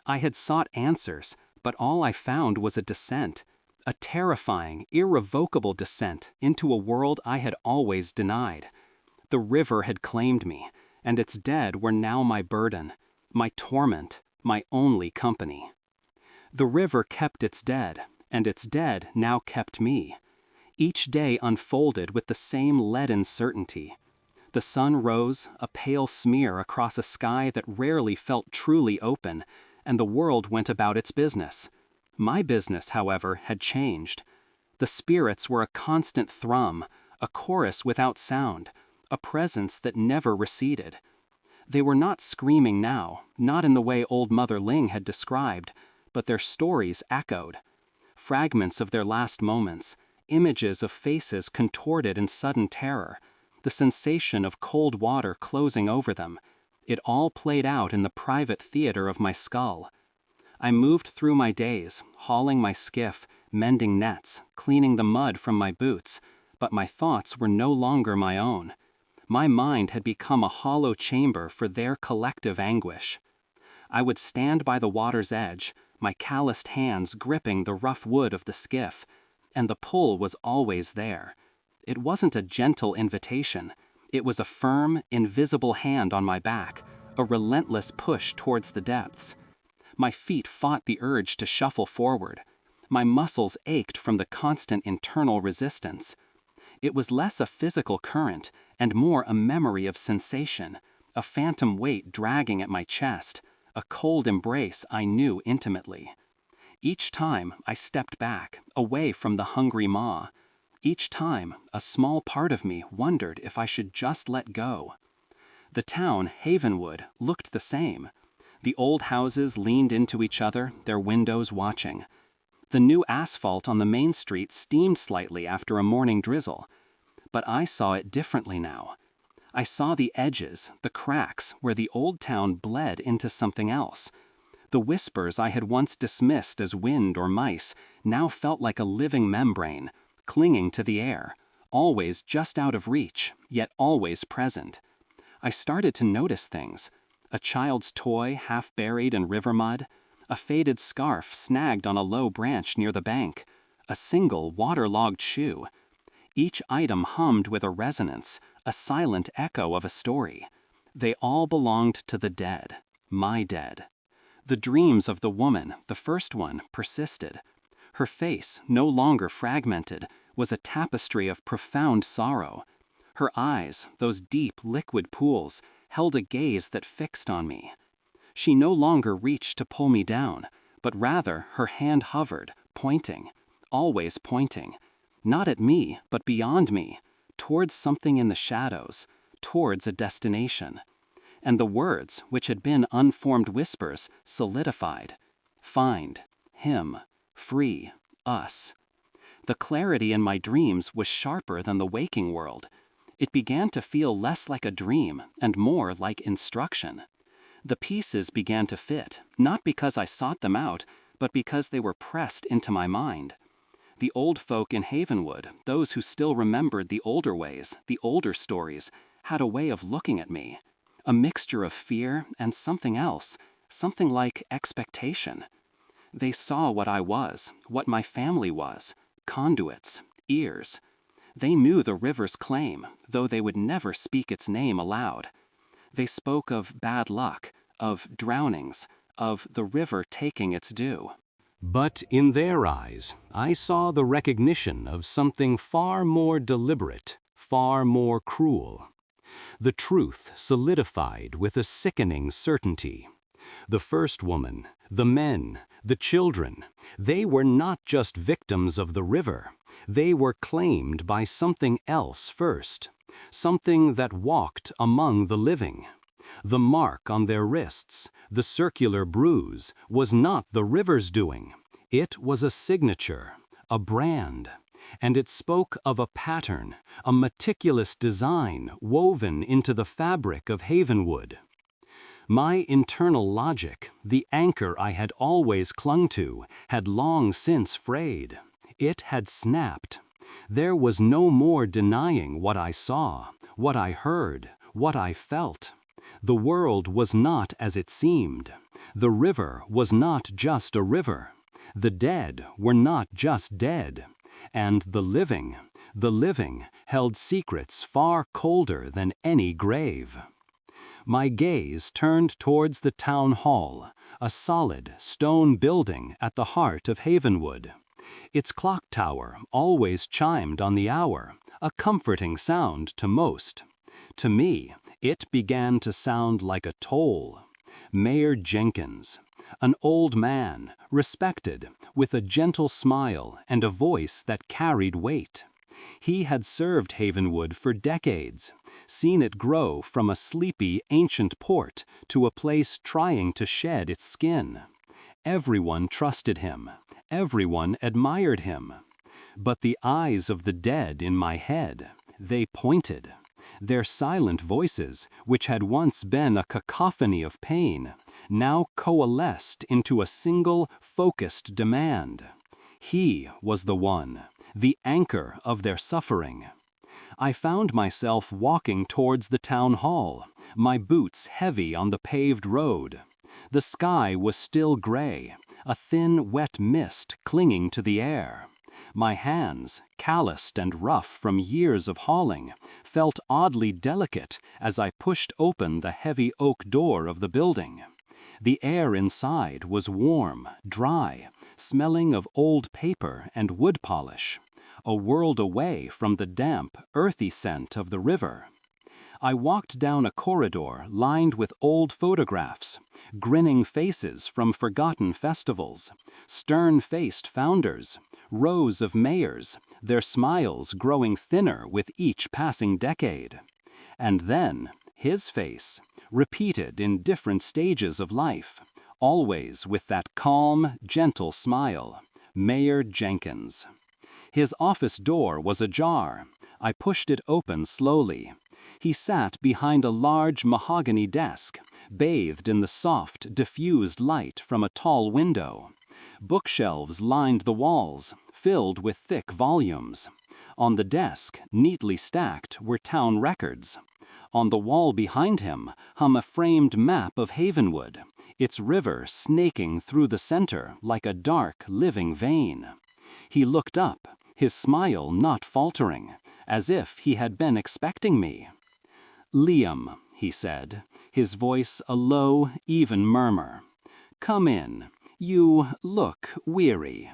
I had sought answers, but all I found was a descent, a terrifying, irrevocable descent into a world I had always denied. The river had claimed me, and its dead were now my burden, my torment, my only company. The river kept its dead, and its dead now kept me. Each day unfolded with the same leaden certainty. The sun rose, a pale smear across a sky that rarely felt truly open, and the world went about its business. My business, however, had changed. The spirits were a constant thrum, a chorus without sound, a presence that never receded. They were not screaming now, not in the way old Mother Ling had described, but their stories echoed. Fragments of their last moments, images of faces contorted in sudden terror, the sensation of cold water closing over them, it all played out in the private theater of my skull. I moved through my days, hauling my skiff, mending nets, cleaning the mud from my boots, but my thoughts were no longer my own. My mind had become a hollow chamber for their collective anguish. I would stand by the water's edge, my calloused hands gripping the rough wood of the skiff, and the pull was always there. It wasn't a gentle invitation. It was a firm, invisible hand on my back, a relentless push towards the depths. My feet fought the urge to shuffle forward. My muscles ached from the constant internal resistance. It was less a physical current and more a memory of sensation, a phantom weight dragging at my chest, a cold embrace I knew intimately. Each time I stepped back, away from the hungry maw. Each time a small part of me wondered if I should just let go. The town, Havenwood, looked the same. The old houses leaned into each other, their windows watching. The new asphalt on the main street steamed slightly after a morning drizzle. But I saw it differently now. I saw the edges, the cracks, where the old town bled into something else. The whispers I had once dismissed as wind or mice now felt like a living membrane, clinging to the air, always just out of reach, yet always present. I started to notice things. A child's toy half buried in river mud, a faded scarf snagged on a low branch near the bank, a single waterlogged shoe. Each item hummed with a resonance, a silent echo of a story. They all belonged to the dead, my dead. The dreams of the woman, the first one, persisted. Her face, no longer fragmented, was a tapestry of profound sorrow. Her eyes, those deep, liquid pools, held a gaze that fixed on me. She no longer reached to pull me down, but rather her hand hovered, pointing, always pointing, not at me, but beyond me, towards something in the shadows, towards a destination. And the words, which had been unformed whispers, solidified. Find, him, free, us. The clarity in my dreams was sharper than the waking world. It began to feel less like a dream and more like instruction. The pieces began to fit, not because I sought them out, but because they were pressed into my mind. The old folk in Havenwood, those who still remembered the older ways, the older stories, had a way of looking at me. A mixture of fear and something else, something like expectation. They saw what I was, what my family was, conduits, ears. They knew the river's claim, though they would never speak its name aloud. They spoke of bad luck, of drownings, of the river taking its due. But in their eyes, I saw the recognition of something far more deliberate, far more cruel. The truth solidified with a sickening certainty. The first woman, the men, the children, they were not just victims of the river. They were claimed by something else first, something that walked among the living. The mark on their wrists, the circular bruise, was not the river's doing. It was a signature, a brand, and it spoke of a pattern, a meticulous design woven into the fabric of Havenwood. My internal logic, the anchor I had always clung to, had long since frayed. It had snapped. There was no more denying what I saw, what I heard, what I felt. The world was not as it seemed. The river was not just a river. The dead were not just dead. And the living held secrets far colder than any grave. My gaze turned towards the town hall, a solid stone building at the heart of Havenwood. Its clock tower always chimed on the hour, a comforting sound to most. To me, it began to sound like a toll. Mayor Jenkins, an old man, respected, with a gentle smile and a voice that carried weight. He had served Havenwood for decades, seen it grow from a sleepy ancient port to a place trying to shed its skin. Everyone trusted him. Everyone admired him. But the eyes of the dead in my head, they pointed. Their silent voices, which had once been a cacophony of pain, now coalesced into a single, focused demand. He was the one, the anchor of their suffering. I found myself walking towards the town hall, my boots heavy on the paved road. The sky was still gray, a thin, wet mist clinging to the air. My hands, calloused and rough from years of hauling, felt oddly delicate as I pushed open the heavy oak door of the building. The air inside was warm, dry, smelling of old paper and wood polish, a world away from the damp, earthy scent of the river. I walked down a corridor lined with old photographs, grinning faces from forgotten festivals, stern-faced founders, rows of mayors, their smiles growing thinner with each passing decade. And then, his face, repeated in different stages of life, always with that calm, gentle smile, Mayor Jenkins. His office door was ajar. I pushed it open slowly. He sat behind a large mahogany desk, bathed in the soft, diffused light from a tall window. Bookshelves lined the walls, filled with thick volumes. On the desk, neatly stacked, were town records. On the wall behind him hung a framed map of Havenwood, its river snaking through the center like a dark, living vein. He looked up, his smile not faltering, as if he had been expecting me. "Liam," he said, his voice a low, even murmur. "Come in. You look weary."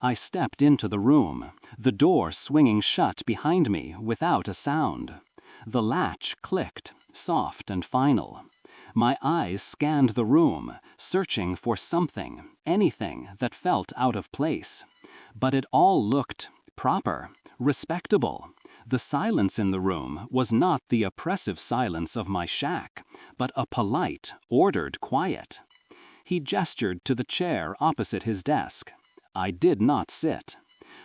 I stepped into the room, the door swinging shut behind me without a sound. The latch clicked, soft and final. My eyes scanned the room, searching for something, anything that felt out of place. But it all looked proper, respectable. The silence in the room was not the oppressive silence of my shack, but a polite, ordered quiet. He gestured to the chair opposite his desk. I did not sit.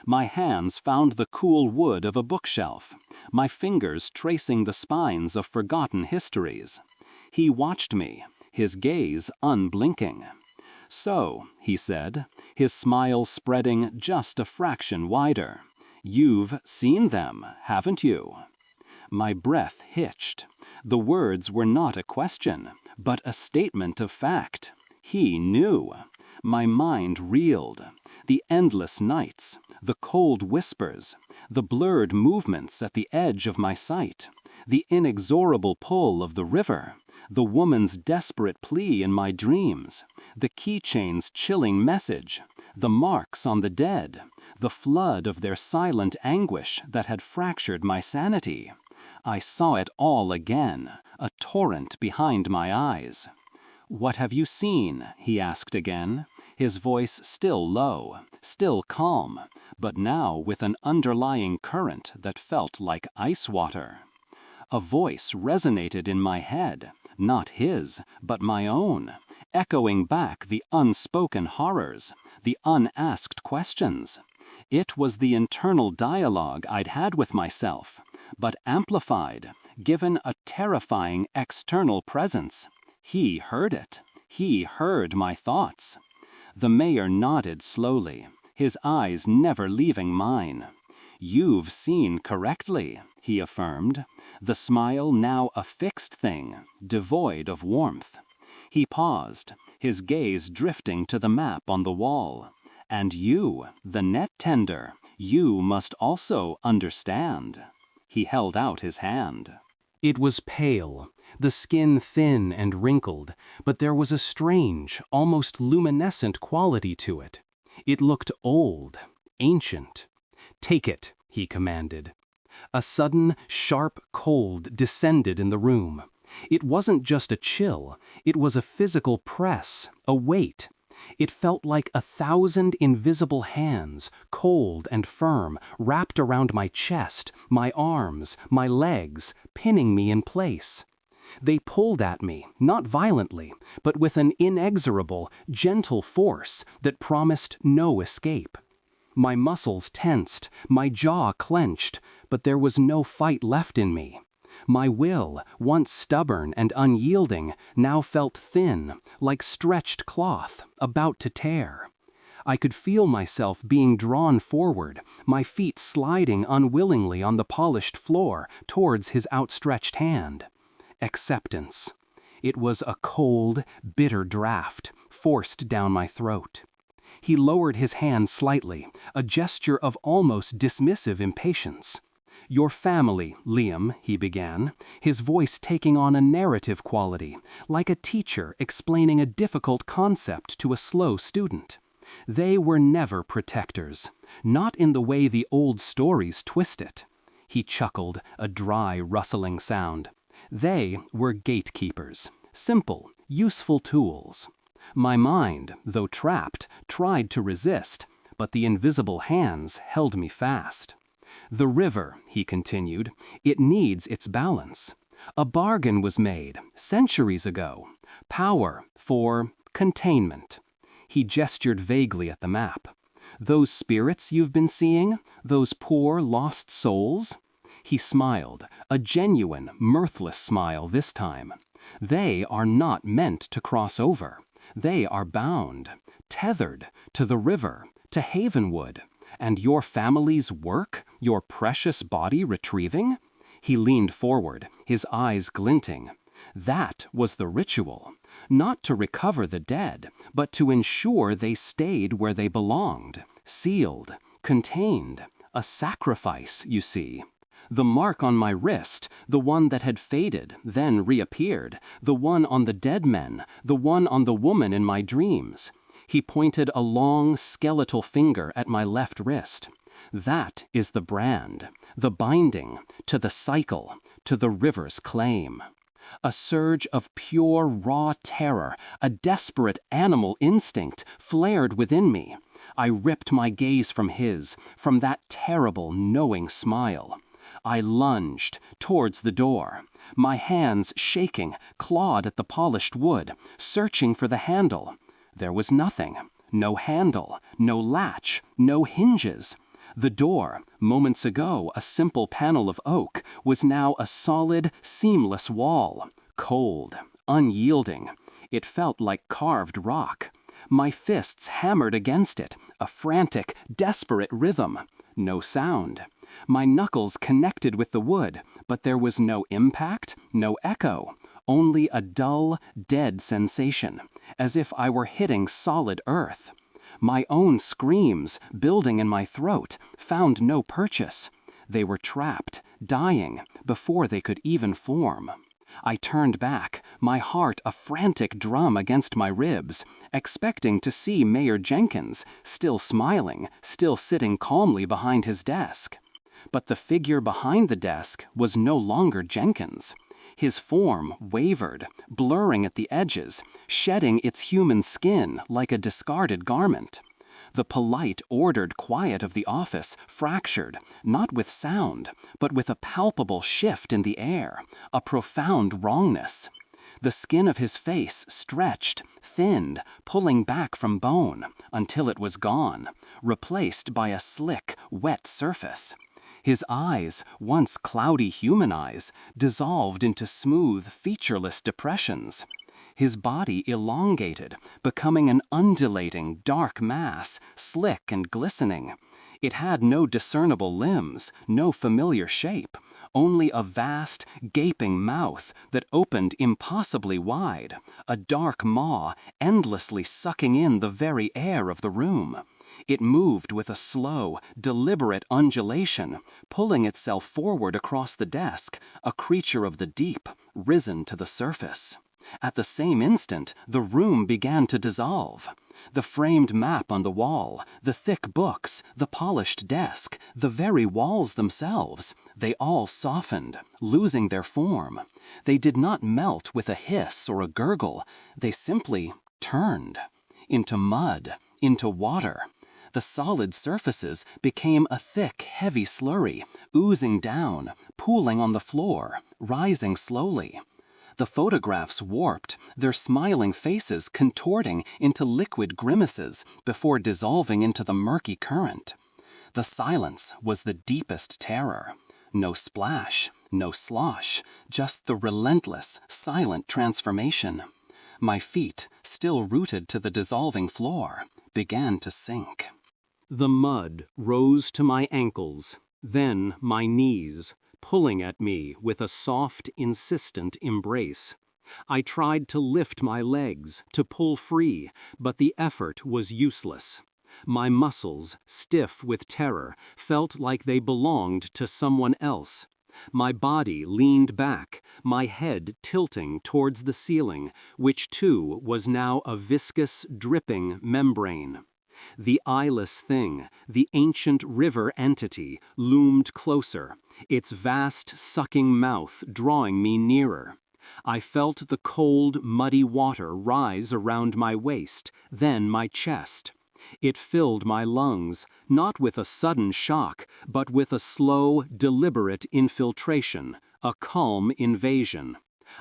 My hands found the cool wood of a bookshelf, my fingers tracing the spines of forgotten histories. He watched me, his gaze unblinking. "So," he said, his smile spreading just a fraction wider, "you've seen them, haven't you?" My breath hitched. The words were not a question, but a statement of fact. He knew. My mind reeled. The endless nights, the cold whispers, the blurred movements at the edge of my sight, the inexorable pull of the river, the woman's desperate plea in my dreams, the keychain's chilling message, the marks on the dead, the flood of their silent anguish that had fractured my sanity. I saw it all again, a torrent behind my eyes. "What have you seen?" he asked again, his voice still low, still calm, but now with an underlying current that felt like ice water. A voice resonated in my head, not his, but my own, echoing back the unspoken horrors, the unasked questions. It was the internal dialogue I'd had with myself, but amplified, given a terrifying external presence. He heard it. He heard my thoughts. The mayor nodded slowly, his eyes never leaving mine. "You've seen correctly," he affirmed, the smile now a fixed thing, devoid of warmth. He paused, his gaze drifting to the map on the wall. "And you, the net tender, you must also understand." He held out his hand. It was pale, the skin thin and wrinkled, but there was a strange, almost luminescent quality to it. It looked old, ancient. "Take it," he commanded. A sudden, sharp cold descended in the room. It wasn't just a chill, it was a physical press, a weight. It felt like 1,000 invisible hands, cold and firm, wrapped around my chest, my arms, my legs, pinning me in place. They pulled at me, not violently, but with an inexorable, gentle force that promised no escape. My muscles tensed, my jaw clenched, but there was no fight left in me. My will, once stubborn and unyielding, now felt thin, like stretched cloth, about to tear. I could feel myself being drawn forward, my feet sliding unwillingly on the polished floor towards his outstretched hand. Acceptance. It was a cold, bitter draft, forced down my throat. He lowered his hand slightly, a gesture of almost dismissive impatience. "Your family, Liam," he began, his voice taking on a narrative quality, like a teacher explaining a difficult concept to a slow student. "They were never protectors, not in the way the old stories twist it." He chuckled, a dry, rustling sound. "They were gatekeepers, simple, useful tools. My mind, though trapped, tried to resist, but the invisible hands held me fast. The river," he continued, "it needs its balance. A bargain was made, centuries ago. Power for containment." He gestured vaguely at the map. "Those spirits you've been seeing, those poor lost souls?" He smiled, a genuine, mirthless smile this time. "They are not meant to cross over. They are bound, tethered, to the river, to Havenwood. And your family's work, your precious body retrieving?" He leaned forward, his eyes glinting. "That was the ritual. Not to recover the dead, but to ensure they stayed where they belonged, sealed, contained. A sacrifice, you see. The mark on my wrist, the one that had faded, then reappeared, the one on the dead men, the one on the woman in my dreams." He pointed a long, skeletal finger at my left wrist. "That is the brand, the binding, to the cycle, to the river's claim." A surge of pure, raw terror, a desperate animal instinct, flared within me. I ripped my gaze from his, from that terrible, knowing smile. I lunged towards the door. My hands, shaking, clawed at the polished wood, searching for the handle. There was nothing. No handle, no latch, no hinges. The door, moments ago a simple panel of oak, was now a solid, seamless wall. Cold, unyielding. It felt like carved rock. My fists hammered against it, a frantic, desperate rhythm. No sound. My knuckles connected with the wood, but there was no impact, no echo. Only a dull, dead sensation, as if I were hitting solid earth. My own screams, building in my throat, found no purchase. They were trapped, dying, before they could even form. I turned back, my heart a frantic drum against my ribs, expecting to see Mayor Jenkins, still smiling, still sitting calmly behind his desk. But the figure behind the desk was no longer Jenkins. His form wavered, blurring at the edges, shedding its human skin like a discarded garment. The polite, ordered quiet of the office fractured, not with sound, but with a palpable shift in the air, a profound wrongness. The skin of his face stretched, thinned, pulling back from bone, until it was gone, replaced by a slick, wet surface. His eyes, once cloudy human eyes, dissolved into smooth, featureless depressions. His body elongated, becoming an undulating, dark mass, slick and glistening. It had no discernible limbs, no familiar shape, only a vast, gaping mouth that opened impossibly wide, a dark maw endlessly sucking in the very air of the room. It moved with a slow, deliberate undulation, pulling itself forward across the desk, a creature of the deep, risen to the surface. At the same instant, the room began to dissolve. The framed map on the wall, the thick books, the polished desk, the very walls themselves, they all softened, losing their form. They did not melt with a hiss or a gurgle, they simply turned. Into mud, into water. The solid surfaces became a thick, heavy slurry, oozing down, pooling on the floor, rising slowly. The photographs warped, their smiling faces contorting into liquid grimaces before dissolving into the murky current. The silence was the deepest terror. No splash, no slosh, just the relentless, silent transformation. My feet, still rooted to the dissolving floor, began to sink. The mud rose to my ankles, then my knees, pulling at me with a soft, insistent embrace. I tried to lift my legs, to pull free, but the effort was useless. My muscles, stiff with terror, felt like they belonged to someone else. My body leaned back, my head tilting towards the ceiling, which too was now a viscous, dripping membrane. The eyeless thing, the ancient river entity, loomed closer, its vast, sucking mouth drawing me nearer. I felt the cold, muddy water rise around my waist, then my chest. It filled my lungs, not with a sudden shock, but with a slow, deliberate infiltration, a calm invasion.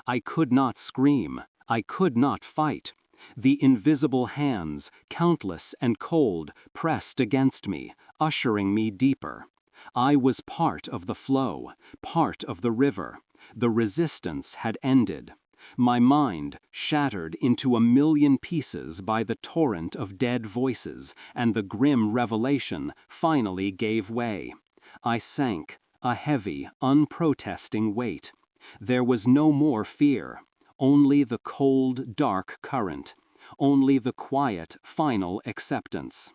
I could not scream. I could not fight. The invisible hands, countless and cold, pressed against me, ushering me deeper. I was part of the flow, part of the river. The resistance had ended. My mind, shattered into a million pieces by the torrent of dead voices and the grim revelation, finally gave way. I sank, a heavy, unprotesting weight. There was no more fear. Only the cold, dark current. Only the quiet, final acceptance.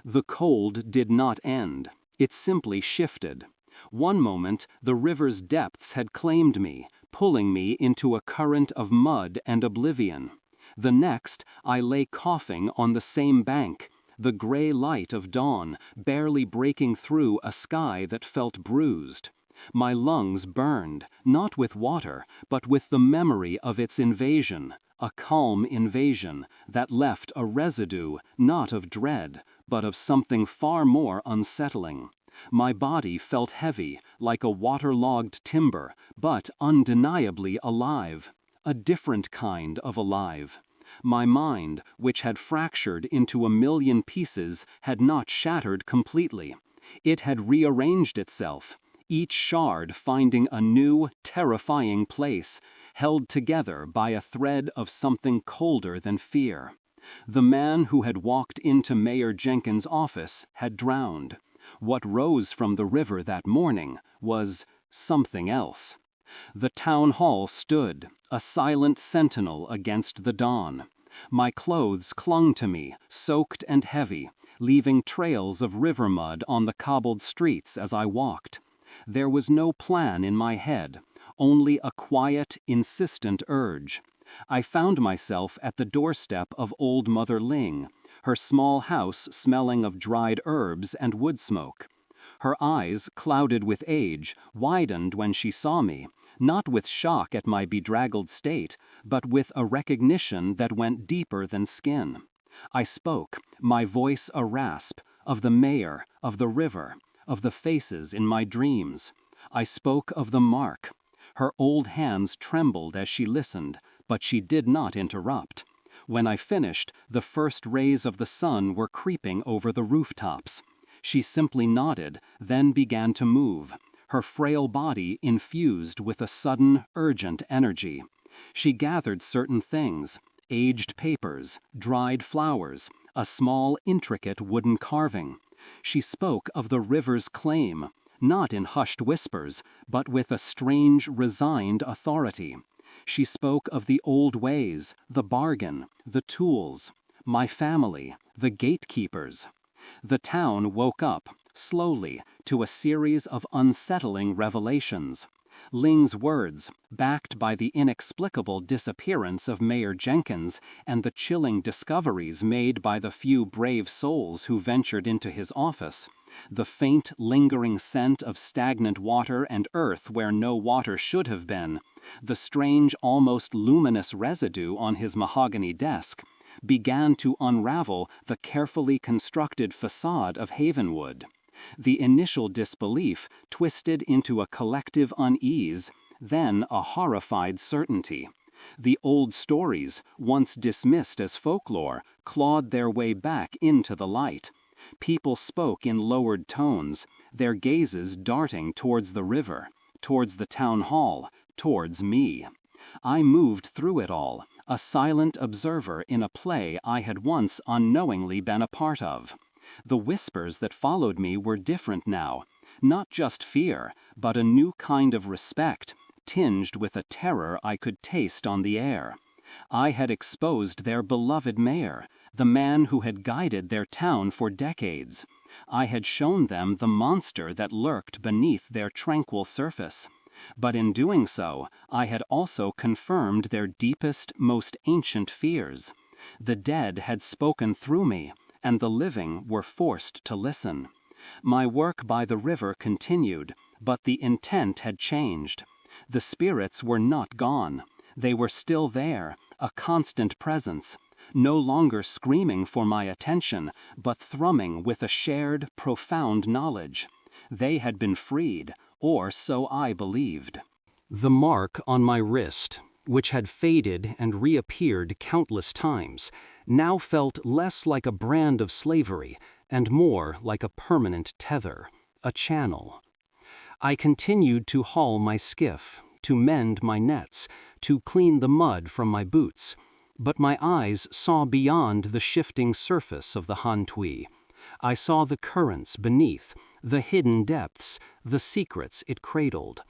The cold did not end. It simply shifted. One moment, the river's depths had claimed me, pulling me into a current of mud and oblivion. The next, I lay coughing on the same bank, the gray light of dawn barely breaking through a sky that felt bruised. My lungs burned, not with water, but with the memory of its invasion, a calm invasion that left a residue not of dread, but of something far more unsettling. My body felt heavy, like a waterlogged timber, but undeniably alive. A different kind of alive. My mind, which had fractured into a million pieces, had not shattered completely. It had rearranged itself, each shard finding a new, terrifying place, held together by a thread of something colder than fear. The man who had walked into Mayor Jenkins' office had drowned. What rose from the river that morning was something else. The town hall stood, a silent sentinel against the dawn. My clothes clung to me, soaked and heavy, leaving trails of river mud on the cobbled streets as I walked. There was no plan in my head, only a quiet, insistent urge. I found myself at the doorstep of Old Mother Ling, her small house smelling of dried herbs and wood smoke. Her eyes, clouded with age, widened when she saw me, not with shock at my bedraggled state, but with a recognition that went deeper than skin. I spoke, my voice a rasp, of the mayor, of the river, of the faces in my dreams. I spoke of the mark. Her old hands trembled as she listened, but she did not interrupt. When I finished, the first rays of the sun were creeping over the rooftops. She simply nodded, then began to move, her frail body infused with a sudden, urgent energy. She gathered certain things: aged papers, dried flowers, a small, intricate wooden carving. She spoke of the river's claim, not in hushed whispers, but with a strange, resigned authority. She spoke of the old ways, the bargain, the tools, my family, the gatekeepers. The town woke up, slowly, to a series of unsettling revelations. Ling's words, backed by the inexplicable disappearance of Mayor Jenkins and the chilling discoveries made by the few brave souls who ventured into his office, the faint, lingering scent of stagnant water and earth where no water should have been, the strange, almost luminous residue on his mahogany desk, began to unravel the carefully constructed facade of Havenwood. The initial disbelief twisted into a collective unease, then a horrified certainty. The old stories, once dismissed as folklore, clawed their way back into the light. People spoke in lowered tones, their gazes darting towards the river, towards the town hall, towards me. I moved through it all, a silent observer in a play I had once unknowingly been a part of. The whispers that followed me were different now, not just fear, but a new kind of respect, tinged with a terror I could taste on the air. I had exposed their beloved mayor, the man who had guided their town for decades. I had shown them the monster that lurked beneath their tranquil surface. But in doing so, I had also confirmed their deepest, most ancient fears. The dead had spoken through me, and the living were forced to listen. My work by the river continued, but the intent had changed. The spirits were not gone. They were still there, a constant presence, no longer screaming for my attention, but thrumming with a shared, profound knowledge. They had been freed, or so I believed. The mark on my wrist, which had faded and reappeared countless times, now felt less like a brand of slavery and more like a permanent tether, a channel. I continued to haul my skiff, to mend my nets, to clean the mud from my boots, but my eyes saw beyond the shifting surface of the Han Tui. I saw the currents beneath, the hidden depths, the secrets it cradled,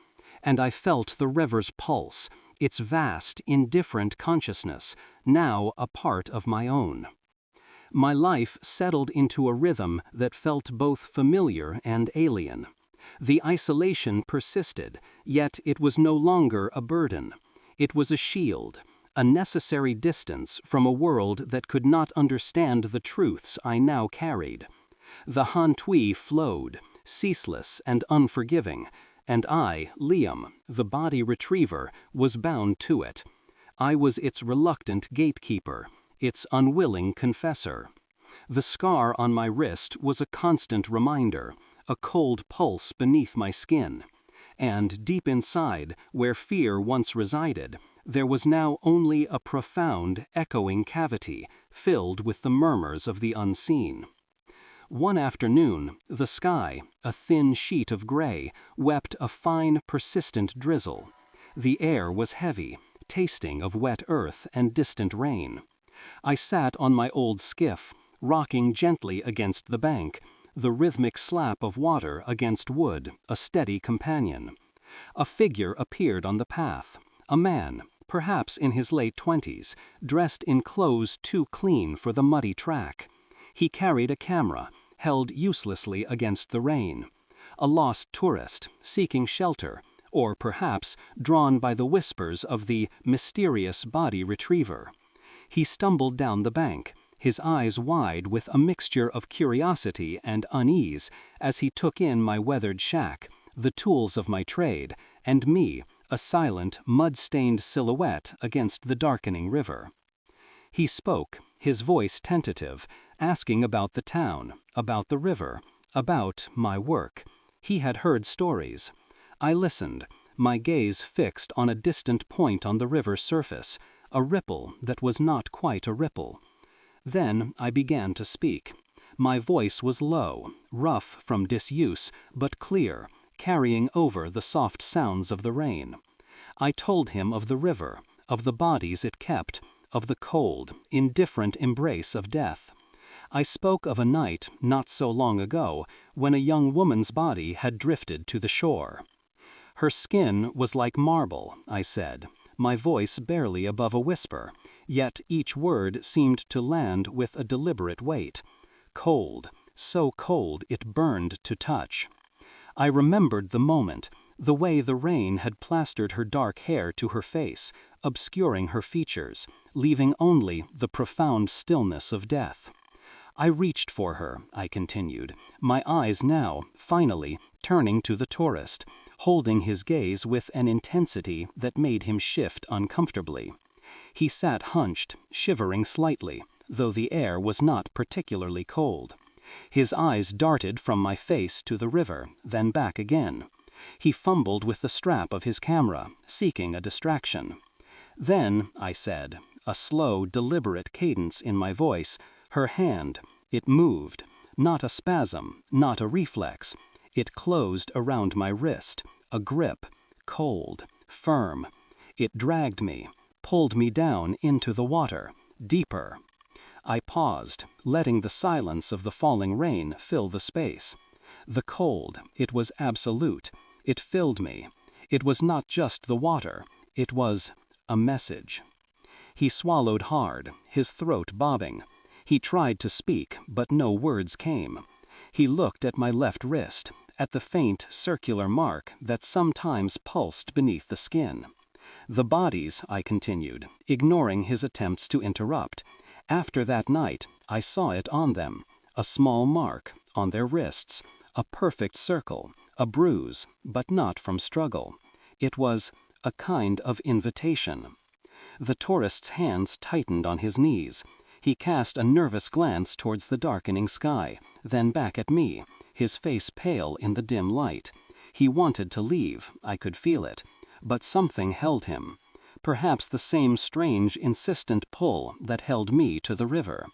and I felt the river's pulse, its vast, indifferent consciousness, now a part of my own. My life settled into a rhythm that felt both familiar and alien. The isolation persisted, yet it was no longer a burden. It was a shield, a necessary distance from a world that could not understand the truths I now carried. The Han Tui flowed, ceaseless and unforgiving, and I, Liam, the body retriever, was bound to it. I was its reluctant gatekeeper, its unwilling confessor. The scar on my wrist was a constant reminder, a cold pulse beneath my skin. And deep inside, where fear once resided, there was now only a profound, echoing cavity, filled with the murmurs of the unseen. One afternoon, the sky, a thin sheet of gray, wept a fine, persistent drizzle. The air was heavy, tasting of wet earth and distant rain. I sat on my old skiff, rocking gently against the bank, the rhythmic slap of water against wood, a steady companion. A figure appeared on the path, a man, perhaps in his late 20s, dressed in clothes too clean for the muddy track. He carried a camera, held uselessly against the rain. A lost tourist, seeking shelter, or perhaps drawn by the whispers of the mysterious body retriever. He stumbled down the bank, his eyes wide with a mixture of curiosity and unease as he took in my weathered shack, the tools of my trade, and me, a silent, mud-stained silhouette against the darkening river. He spoke, his voice tentative, asking about the town, about the river, about my work. He had heard stories. I listened, my gaze fixed on a distant point on the river's surface, a ripple that was not quite a ripple. Then I began to speak. My voice was low, rough from disuse, but clear, carrying over the soft sounds of the rain. I told him of the river, of the bodies it kept, of the cold, indifferent embrace of death. I spoke of a night, not so long ago, when a young woman's body had drifted to the shore. Her skin was like marble, I said, my voice barely above a whisper, yet each word seemed to land with a deliberate weight. Cold, so cold it burned to touch. I remembered the moment, the way the rain had plastered her dark hair to her face, obscuring her features, leaving only the profound stillness of death. I reached for her, I continued, my eyes now, finally, turning to the tourist, holding his gaze with an intensity that made him shift uncomfortably. He sat hunched, shivering slightly, though the air was not particularly cold. His eyes darted from my face to the river, then back again. He fumbled with the strap of his camera, seeking a distraction. Then, I said, a slow, deliberate cadence in my voice, her hand, it moved, not a spasm, not a reflex. It closed around my wrist, a grip, cold, firm. It dragged me, pulled me down into the water, deeper. I paused, letting the silence of the falling rain fill the space. The cold, it was absolute. It filled me. It was not just the water. It was a message. He swallowed hard, his throat bobbing. He tried to speak, but no words came. He looked at my left wrist, at the faint circular mark that sometimes pulsed beneath the skin. The bodies, I continued, ignoring his attempts to interrupt. After that night, I saw it on them, a small mark, on their wrists, a perfect circle, a bruise, but not from struggle. It was a kind of invitation. The tourist's hands tightened on his knees. He cast a nervous glance towards the darkening sky, then back at me, his face pale in the dim light. He wanted to leave, I could feel it, but something held him. Perhaps the same strange, insistent pull that held me to the river.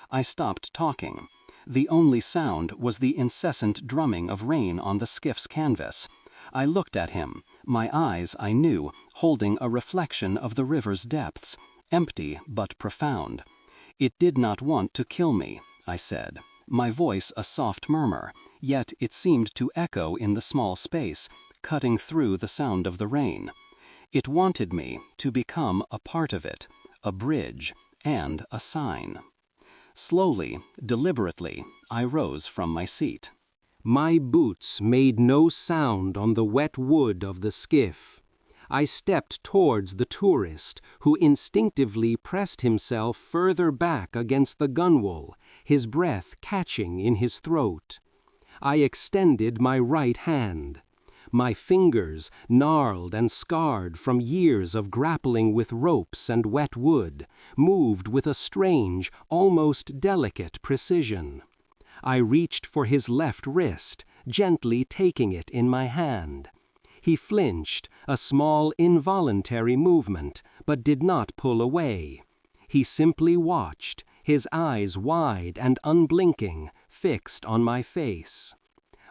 I stopped talking. The only sound was the incessant drumming of rain on the skiff's canvas. I looked at him, my eyes, I knew, holding a reflection of the river's depths, empty but profound. It did not want to kill me, I said, my voice a soft murmur, yet it seemed to echo in the small space, cutting through the sound of the rain. It wanted me to become a part of it, a bridge, and a sign. Slowly, deliberately, I rose from my seat. My boots made no sound on the wet wood of the skiff. I stepped towards the tourist, who instinctively pressed himself further back against the gunwale, his breath catching in his throat. I extended my right hand. My fingers, gnarled and scarred from years of grappling with ropes and wet wood, moved with a strange, almost delicate precision. I reached for his left wrist, gently taking it in my hand. He flinched, a small involuntary movement, but did not pull away. He simply watched, his eyes wide and unblinking, fixed on my face.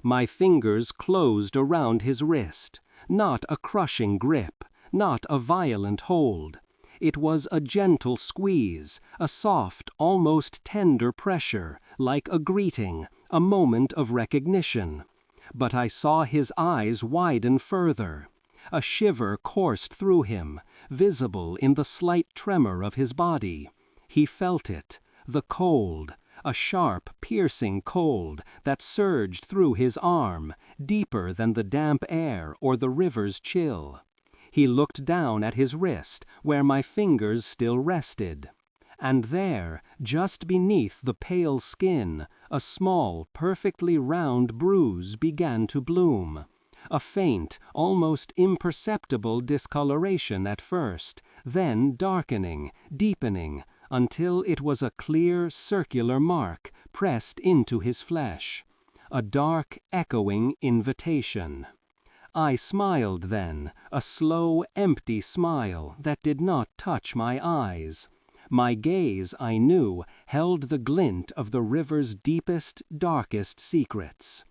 My fingers closed around his wrist, not a crushing grip, not a violent hold. It was a gentle squeeze, a soft, almost tender pressure, like a greeting, a moment of recognition. But I saw his eyes widen further. A shiver coursed through him, visible in the slight tremor of his body. He felt it, the cold, a sharp, piercing cold that surged through his arm, deeper than the damp air or the river's chill. He looked down at his wrist, where my fingers still rested. And there, just beneath the pale skin, a small, perfectly round bruise began to bloom. A faint, almost imperceptible discoloration at first, then darkening, deepening, until it was a clear, circular mark pressed into his flesh. A dark, echoing invitation. I smiled then, a slow, empty smile that did not touch my eyes. My gaze, I knew, held the glint of the river's deepest, darkest secrets.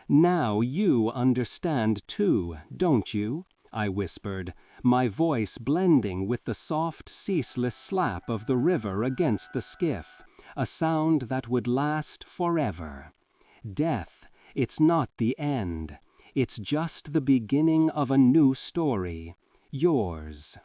"Now you understand too, don't you?" I whispered, my voice blending with the soft, ceaseless slap of the river against the skiff, a sound that would last forever. Death, it's not the end. It's just the beginning of a new story. Yours.